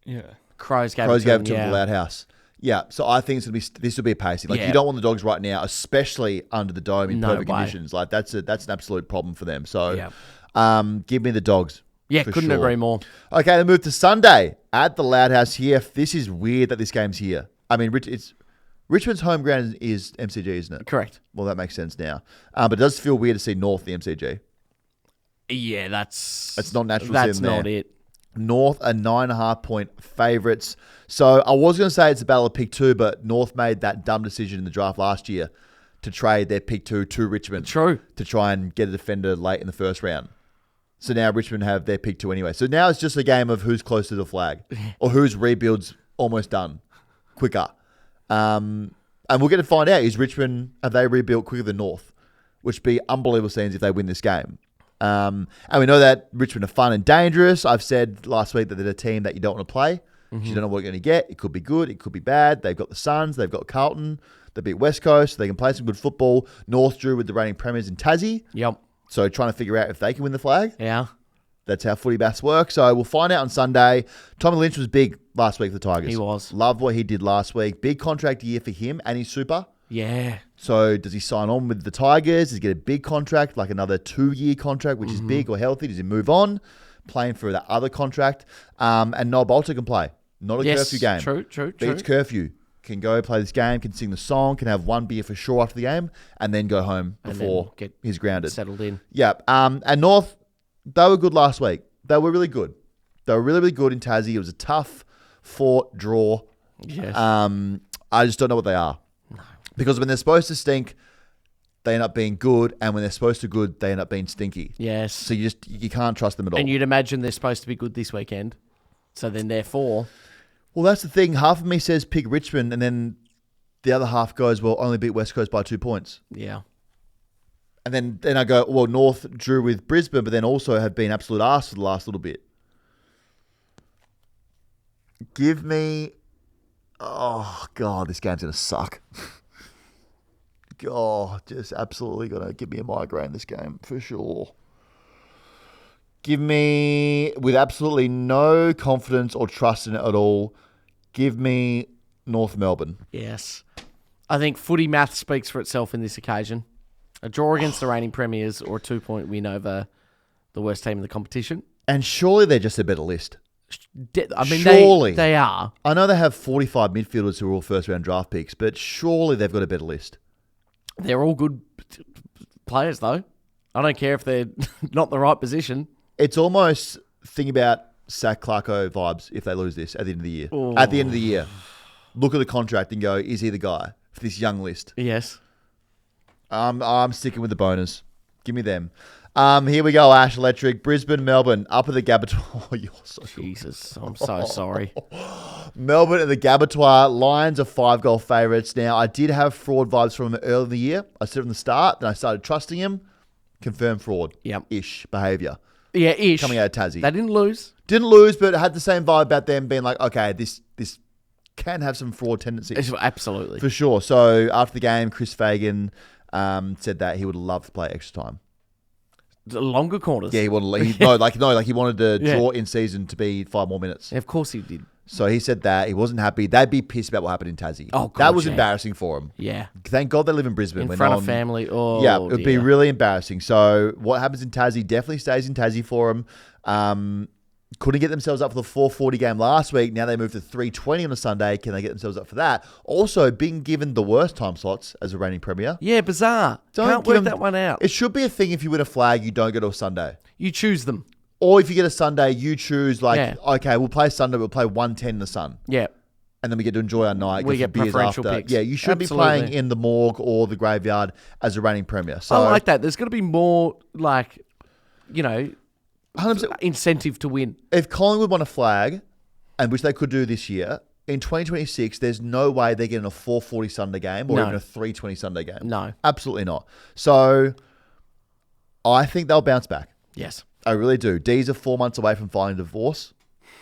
Yeah. Crows gave Crows it gave to it to him, him at the Loud House. Yeah, so I think this will be pacey. Like, Yeah. you don't want the Dogs right now, especially under the dome in No perfect way. conditions. Like, that's an absolute problem for them. So, Yeah. give me the Dogs. Yeah, for couldn't sure. agree more. Okay, then move to Sunday at the Loud House here. This is weird that this game's here. I mean, Richmond's home ground is MCG, isn't it? Correct. Well, that makes sense now. But it does feel weird to see North the MCG. Yeah, that's... It's not natural to That's see them not there. it. North are 9.5-point favourites. So I was going to say it's a battle of pick 2, but North made that dumb decision in the draft last year to trade their pick 2 to Richmond. True. To try and get a defender late in the first round. So now Richmond have their pick 2 anyway. So now it's just a game of who's close to the flag or whose rebuild's almost done quicker. I And we'll get to find out, is Richmond, have they rebuilt quicker than North? Which would be unbelievable scenes if they win this game. And we know that Richmond are fun and dangerous. I've said last week that they're a team that you don't want to play. You don't know what you're going to get. It could be good. It could be bad. They've got the Suns. They've got Carlton. They beat West Coast. They can play some good football. North drew with the reigning premiers in Tassie. Yep. So trying to figure out if they can win the flag. Yeah. That's how footy baths work. So we'll find out on Sunday. Tommy Lynch was big last week for the Tigers. He was. Loved what he did last week. Big contract year for him and his super. Yeah. So does he sign on with the Tigers? Does he get a big contract, like another 2-year contract, which is big or healthy? Does he move on, playing for that other contract? And Noel Bolter can play. Not a curfew game. True. Beats curfew. Can go play this game, can sing the song, can have one beer for sure after the game, and then go home before he's grounded. Settled in. Yeah. And North, they were good last week. They were really good. They were really, really good in Tassie. It was a tough fought draw. Yes. I just don't know what they are. No. Because when they're supposed to stink, they end up being good, and when they're supposed to good, they end up being stinky. Yes. So you can't trust them at all. And you'd imagine they're supposed to be good this weekend. So then therefore... Well, that's the thing. Half of me says pick Richmond, and then the other half goes, well, only beat West Coast by 2 points. Yeah. And then I go, well, North drew with Brisbane, but then also have been absolute arse for the last little bit. Give me... Oh, God, this game's going to suck. God, just absolutely going to give me a migraine, this game, for sure. Give me, with absolutely no confidence or trust in it at all, give me North Melbourne. Yes. I think footy math speaks for itself in this occasion. A draw against the reigning premiers or a 2-point win over the worst team in the competition. And surely they're just a better list. I mean, surely. they are. I know they have 45 midfielders who are all first-round draft picks, but surely they've got a better list. They're all good players, though. I don't care if they're not the right position. It's almost think about Zach Clarko vibes if they lose this at the end of the year. Oh. At the end of the year, look at the contract and go, is he the guy for this young list? Yes. I'm sticking with the boners. Give me them. Here we go, Ash Electric. Brisbane, Melbourne, up at the Gabatoir. Oh, you're so Jesus, I'm so sorry. Melbourne at the Gabatoir. Lions are 5-goal favourites. Now, I did have fraud vibes from him early in the year. I said from the start, then I started trusting him. Confirmed fraud. Yep. Ish behaviour. Yeah, ish. Coming out of Tassie. They didn't lose. Didn't lose, but had the same vibe about them being like, okay, this can have some fraud tendencies. Absolutely. For sure. So after the game, Chris Fagan said that he would love to play extra time. The longer corners. Yeah, he wanted. He wanted to draw in season to be 5 more minutes. Yeah, of course he did. So he said that he wasn't happy. They'd be pissed about what happened in Tassie. Oh, God, that was yeah. embarrassing for him. Yeah. Thank God they live in Brisbane. In where front no of one- family. Oh, yeah, it would be dear. really embarrassing. So what happens in Tassie definitely stays in Tassie for them. Couldn't get themselves up for the 4:40 game last week. Now they moved to 3:20 on a Sunday. Can they get themselves up for that? Also, being given the worst time slots as a reigning premier. Yeah, bizarre. Can't give work them- that one out. It should be a thing if you win a flag, you don't go to a Sunday. You choose them. Or if you get a Sunday, you choose Yeah. okay, we'll play Sunday, we'll play 1:10 in the sun. Yeah. And then we get to enjoy our night. We some get beers preferential after. picks. Yeah, you should be Absolutely. playing in the morgue or the graveyard as a reigning premier. So I like that. There's got to be more, 100%. incentive to win. If Collingwood won a flag, and which they could do this year, in 2026, there's no way they're getting a 4:40 Sunday game or No. even a 3:20 Sunday game. No. Absolutely not. So I think they'll bounce back. Yes. I really do. D's are 4 months away from filing a divorce.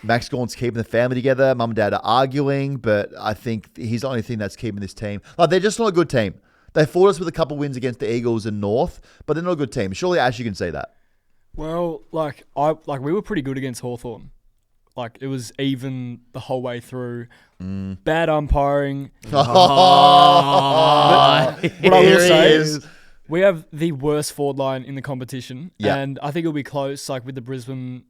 Max Gorn's keeping the family together. Mum and dad are arguing, but I think he's the only thing that's keeping this team. They're just not a good team. They fought us with a couple wins against the Eagles and North, but they're not a good team. Surely, Ash, you can see that. Well, we were pretty good against Hawthorn. It was even the whole way through. Bad umpiring. Oh, What I will say is. is we have the worst forward line in the competition, Yeah. and I think it'll be close, with the Brisbane,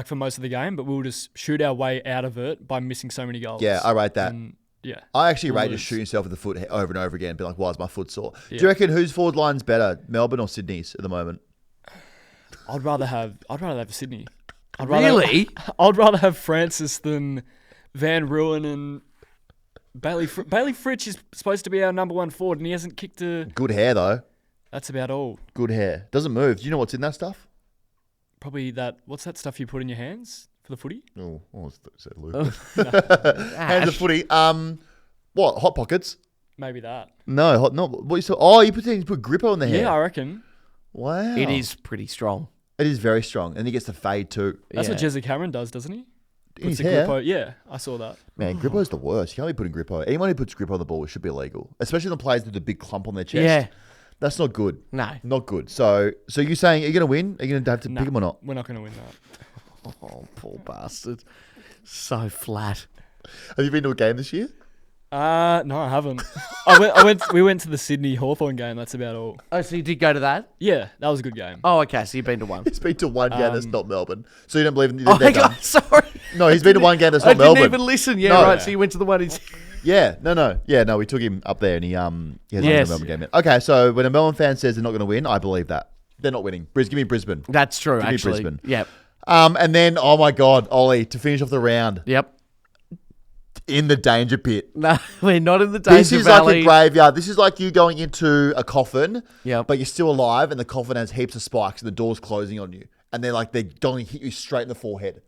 for most of the game, but we'll just shoot our way out of it by missing so many goals. Yeah, I rate that. And, yeah. I actually We'll rate lose. just shooting yourself in the foot over and over again and be like, why is my foot sore? Yeah. Do you reckon whose forward line's better, Melbourne or Sydney's at the moment? I'd rather have Sydney. Really? I'd rather have Francis than Van Ruin and Bailey. Bailey Fritsch is supposed to be our number one forward, and he hasn't kicked a. Good hair, though. That's about all. Good hair. Doesn't move. Do you know what's in that stuff? Probably that. What's that stuff you put in your hands for the footy? Oh, I said Lube. Hands of footy. What? Hot Pockets. Maybe that. No, not what you saw. Oh, you put Grippo on the hair. Yeah, I reckon. Wow. It is pretty strong. It is very strong, and he gets the fade too. That's what Yeah. Jezza Cameron does, doesn't he? In his Puts a hair. Grippo. Yeah, I saw that. Man, Grippo's the worst. You can't be putting Grippo. Anyone who puts Grippo on the ball should be illegal, especially the players with the big clump on their chest. Yeah. That's not good. No. Not good. So you saying are you going to win? Are you going to have to Nah, pick him or not? We're not going to win that. Oh, poor bastard. So flat. Have you been to a game this year? No, I haven't. We went to the Sydney Hawthorn game. That's about all. Oh, so you did go to that? Yeah, that was a good game. Oh, okay. So you've been to one. He's been to one game that's not Melbourne. So you don't believe in Oh, they're my done? God. Sorry. No, he's been to one game that's I not didn't Melbourne. even listen. Yeah, No. right. So you went to the one in... Yeah, no. We took him up there and he hasn't Yes. been to a Melbourne game yet. Okay, so when a Melbourne fan says they're not going to win, I believe that. They're not winning. Give me Brisbane. That's true, Give me actually. Brisbane. Yep. And then, oh my God, Ollie, to finish off the round, Yep. in the danger pit. No, we're not in the danger This is valley. like a graveyard. This is like you going into a coffin, Yep. but you're still alive, and the coffin has heaps of spikes, and the door's closing on you. And they're going to hit you straight in the forehead.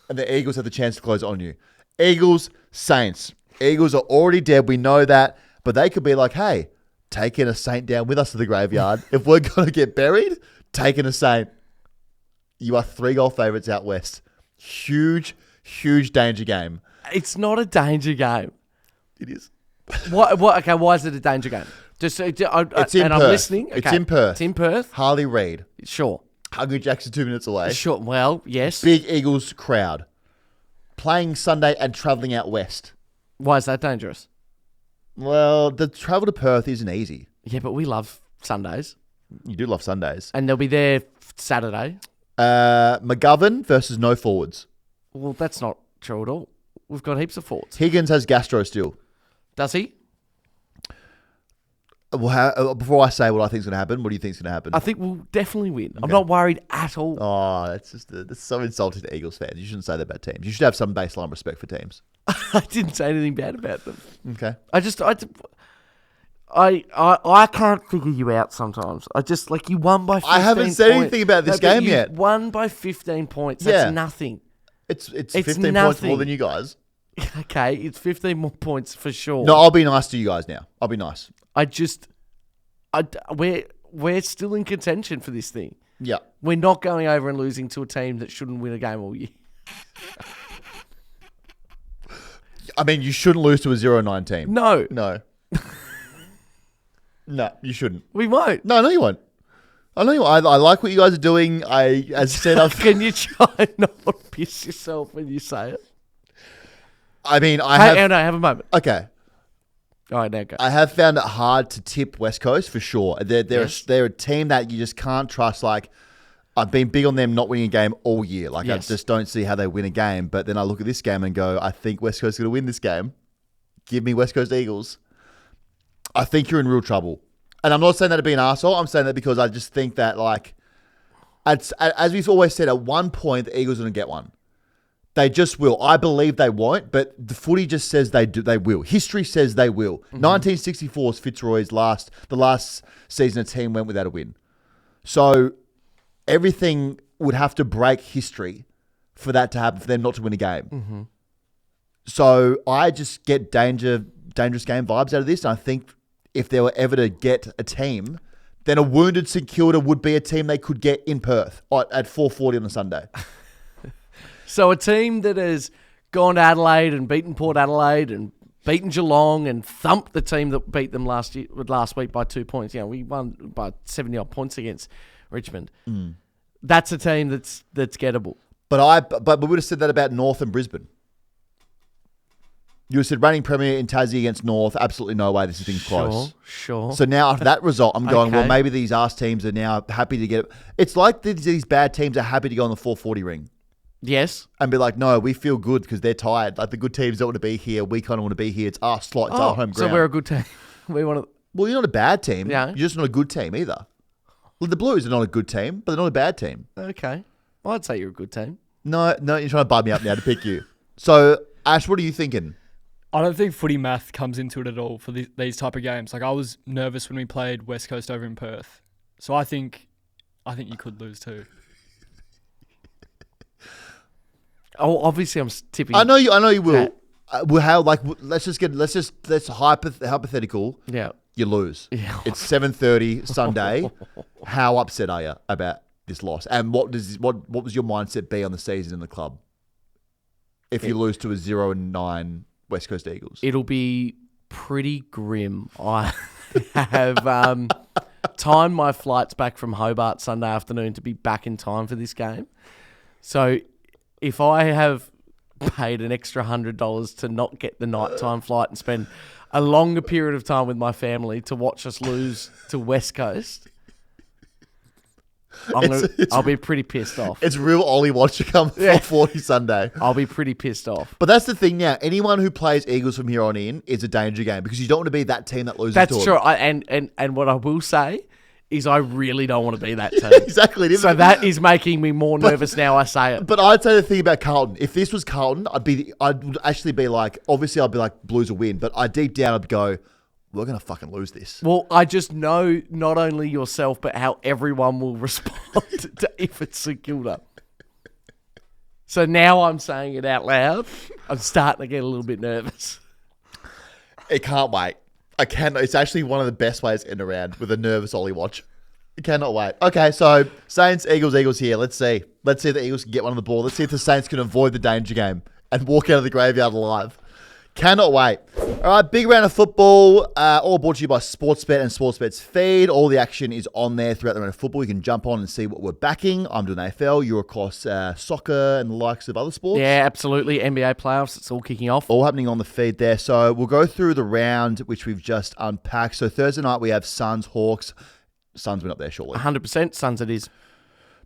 And the Eagles have the chance to close on you. Eagles, Saints. Eagles are already dead. We know that. But they could be like, hey, taking a Saint down with us to the graveyard. If we're going to get buried, taking a Saint. You are 3-goal favourites out west. Huge, huge danger game. It's not a danger game. It is. What? Okay, why is it a danger game? Just It's in and Perth. I'm listening. It's Okay. in Perth. It's in Perth. Harley Reid. Sure. Hungry Jackson 2 minutes away. Sure. Well, yes. Big Eagles crowd. Playing Sunday and travelling out west. Why is that dangerous? Well, the travel to Perth isn't easy. Yeah, but we love Sundays, You do love Sundays. and they'll be there Saturday. McGovern versus no forwards. Well, that's not true at all. We've got heaps of forwards. Higgins has gastro still. Does he? Well, before I say what I think is going to happen, what do you think is going to happen? I think we'll definitely win. I'm Okay. not worried at all. Oh, that's so insulting to Eagles fans. You shouldn't say that about teams. You should have some baseline respect for teams. I didn't say anything bad about them. Okay. I can't figure you out sometimes. I just you won by 15 I haven't said anything about this but game you yet. Won by 15 points. That's Yeah. nothing. It's It's 15 points nothing. more than you guys. Okay, it's 15 more points for sure. No, I'll be nice to you guys now. I'll be nice. We're still in contention for this thing. Yeah. We're not going over and losing to a team that shouldn't win a game all year. I mean, you shouldn't lose to a 0-9 team. No, No. No, you shouldn't. we won't. No, you won't. I like what you guys are doing. As I said, Can you try and not piss yourself when you say it? I mean, Have a moment. Okay. All right, now go. I have found it hard to tip West Coast for sure. Yes. They're a team that you just can't trust. I've been big on them not winning a game all year. Yes. I just don't see how they win a game. But then I look at this game and go, I think West Coast is going to win this game. Give me West Coast Eagles. I think you're in real trouble. And I'm not saying that to be an arsehole. I'm saying that because I just think that, as we've always said, at one point, the Eagles are going to get one. They just will. I believe they won't, but the footy just says they do. They will. History says they will. 1964 is Fitzroy's the last season a team went without a win. So everything would have to break history for that to happen, for them not to win a game. So I just get dangerous game vibes out of this. And I think if they were ever to get a team, then a wounded St Kilda would be a team they could get in Perth at 4:40 on a Sunday. So a team that has gone to Adelaide and beaten Port Adelaide and beaten Geelong and thumped the team that beat them last week by 2 points. We won by 70-odd points against Richmond. That's a team that's gettable. But we would have said that about North and Brisbane. You would have said reigning premier in Tassie against North. Absolutely no way this thing's close. Sure. So now after that result, I'm going, well, Okay. maybe these arse teams are now happy to get it. It's like these bad teams are happy to go on the 440 ring. Yes. And be like, no, we feel good because they're tired. Like the good teams don't want to be here. We kind of want to be here. It's our slot. It's our home ground. So we're a good team. We want to. Well, you're not a bad team. Yeah. You're just not a good team either. Well, the Blues are not a good team, but they're not a bad team. Okay. I'd say you're a good team. No, you're trying to bug me up now to pick you. So, Ash, what are you thinking? I don't think footy math comes into it at all for these type of games. I was nervous when we played West Coast over in Perth. So I think you could lose too. Oh, obviously I'm tipping. I know you will. That. Let's hypothetical. Yeah. You lose. Yeah. It's 7:30 Sunday. How upset are you about this loss? And what was your mindset be on the season in the club if you lose to a 0-9 West Coast Eagles? It'll be pretty grim. I have timed my flights back from Hobart Sunday afternoon to be back in time for this game. So if I have paid an extra $100 to not get the nighttime flight and spend a longer period of time with my family to watch us lose to West Coast, I'll be pretty pissed off. It's real Ollie watch to come for 40 Sunday. I'll be pretty pissed off. But that's the thing now. Anyone who plays Eagles from here on in is a danger game because you don't want to be that team that loses. That's to true. them. And what I will say is I really don't want to be that team. Exactly. So that is making me more nervous now I say it. But I'd say the thing about Carlton, if this was Carlton, I'd actually be like, obviously I'd be like, Blues will win. But deep down I'd go, we're going to fucking lose this. Well, I just know not only yourself, but how everyone will respond if it's St Kilda. So now I'm saying it out loud. I'm starting to get a little bit nervous. I can't wait. It's actually one of the best ways to end around with a nervous Ollie watch. I cannot wait. Okay, so Saints, Eagles here. Let's see. Let's see if the Eagles can get one on the ball. Let's see if the Saints can avoid the danger game and walk out of the graveyard alive. Cannot wait. All right, big round of football. All brought to you by Sportsbet and Sportsbet's feed. All the action is on there throughout the round of football. You can jump on and see what we're backing. I'm doing AFL. You're across soccer and the likes of other sports. Yeah, absolutely. NBA playoffs. It's all kicking off. All happening on the feed there. So we'll go through the round, which we've just unpacked. So Thursday night, we have Suns, Hawks. Suns went up there shortly. 100% Suns it is.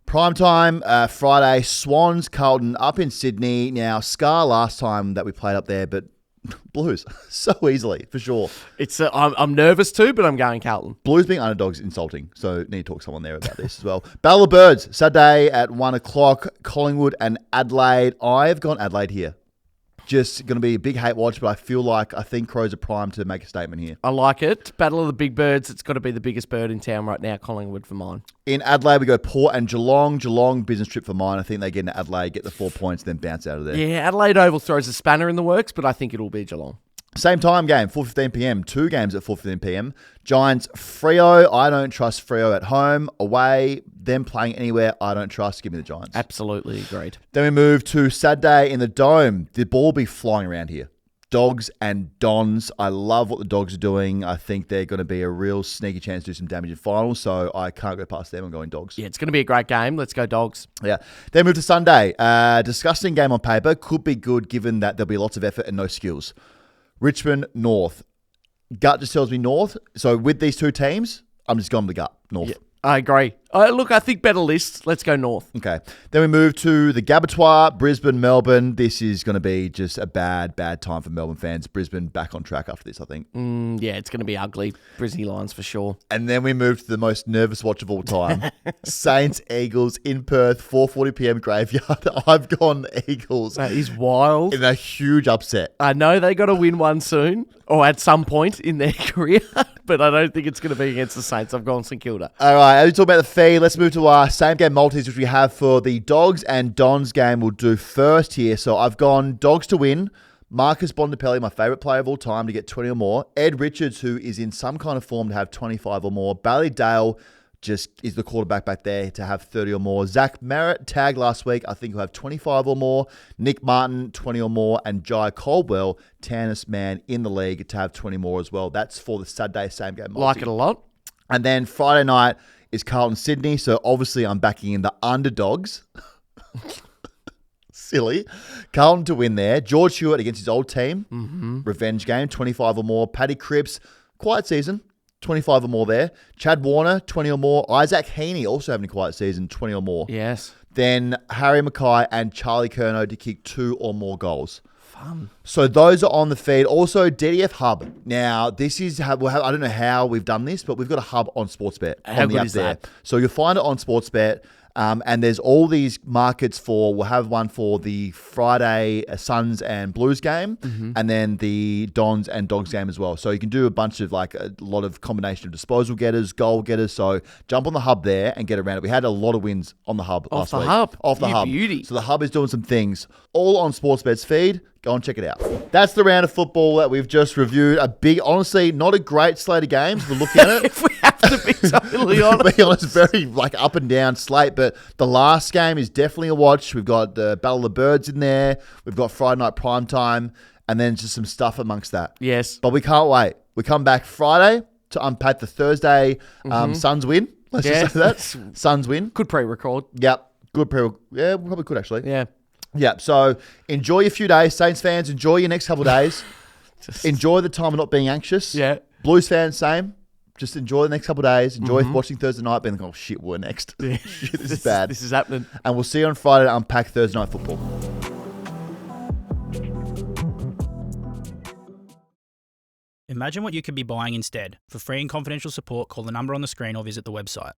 Prime time, Friday, Swans, Carlton up in Sydney. Now, Scar last time that we played up there, but Blues so easily, for sure. It's I'm nervous too, but I'm going Carlton. Blues being underdogs is insulting, so need to talk to someone there about this as well. Battle of Birds, Saturday at 1 o'clock, Collingwood and Adelaide. I've gone Adelaide here. Just going to be a big hate watch, but I think Crows are primed to make a statement here. I like it. Battle of the Big Birds. It's got to be the biggest bird in town right now, Collingwood for mine. In Adelaide, we go Port and Geelong. Geelong business trip for mine. I think they get into Adelaide, get the 4 points, then bounce out of there. Yeah, Adelaide Oval throws a spanner in the works, but I think it'll be Geelong. Same time game, 4:15pm. 2 games at 4:15pm. Giants, Freo. I don't trust Freo at home. Away, them playing anywhere, I don't trust. Give me the Giants. Absolutely agreed. Then we move to Saturday in the Dome. The ball will be flying around here. Dogs and Dons. I love what the Dogs are doing. I think they're going to be a real sneaky chance to do some damage in finals, so I can't go past them. I'm going Dogs. Yeah, it's going to be a great game. Let's go Dogs. Yeah. Then move to Sunday. Disgusting game on paper. Could be good given that there'll be lots of effort and no skills. Richmond, North. Gut just tells me North. So with these two teams, I'm just going with the gut. North. Yeah, I agree. Look, I think better list. Let's go North. Okay. Then we move to the Gabatoir, Brisbane, Melbourne. This is going to be just a bad time for Melbourne fans. Brisbane back on track after this, I think. Yeah, it's going to be ugly. Brisbane Lions for sure. And then we move to the most nervous watch of all time. Saints, Eagles in Perth, 4:40pm graveyard. I've gone Eagles. That is wild. In a huge upset. I know they got to win one soon, or at some point in their career, but I don't think it's going to be against the Saints. I've gone St Kilda. All right, as we talk about the feed, let's move to our same game multis, which we have for the Dogs and Dons game. We'll do first here. So I've gone Dogs to win. Marcus Bontempelli, my favourite player of all time, to get 20 or more. Ed Richards, who is in some kind of form to have 25 or more. Bailey Dale just is the quarterback back there to have 30 or more. Zach Merritt, tagged last week, I think he'll have 25 or more. Nick Martin, 20 or more. And Jai Caldwell, tannest man in the league, to have 20 more as well. That's for the Saturday same game multi. Like it a lot. And then Friday night is Carlton Sydney. So obviously I'm backing in the underdogs. Silly. Carlton to win there. George Hewitt against his old team. Mm-hmm. Revenge game, 25 or more. Paddy Cripps, quiet season, 25 or more there. Chad Warner, 20 or more. Isaac Heaney also having a quiet season, 20 or more. Yes. Then Harry Mackay and Charlie Curnow to kick 2 or more goals. Fun. So those are on the feed. Also, DDF Hub. Now, this is, I don't know how we've done this, but we've got a hub on Sportsbet. How on the good app is there. that? So you'll find it on Sportsbet. And there's all these markets we'll have one for the Friday Suns and Blues game, and then the Dons and Dogs game as well. So you can do a bunch of a lot of combination of disposal getters, goal getters. So jump on the hub there and get around it. We had a lot of wins on the hub last week. Off the hub. Beauty. So the hub is doing some things all on Sportsbet's feed. Go and check it out. That's the round of football that we've just reviewed. Honestly, not a great slate of games. We're looking at it. If we have to be totally honest. Be honest, very up and down slate. But the last game is definitely a watch. We've got the Battle of the Birds in there. We've got Friday night prime time, and then just some stuff amongst that. Yes. But we can't wait. We come back Friday to unpack the Thursday Suns win. Let's just say that. Suns win. Could pre-record. Yep. Good pre. Yeah, we probably could actually. Yeah. Yeah, so enjoy your few days. Saints fans, enjoy your next couple of days. Enjoy the time of not being anxious. Yeah. Blues fans, same. Just enjoy the next couple of days. Enjoy watching Thursday night, being like, oh shit, we're next. Shit, this is bad. This is happening. And we'll see you on Friday to unpack Thursday night football. Imagine what you could be buying instead. For free and confidential support, call the number on the screen or visit the website.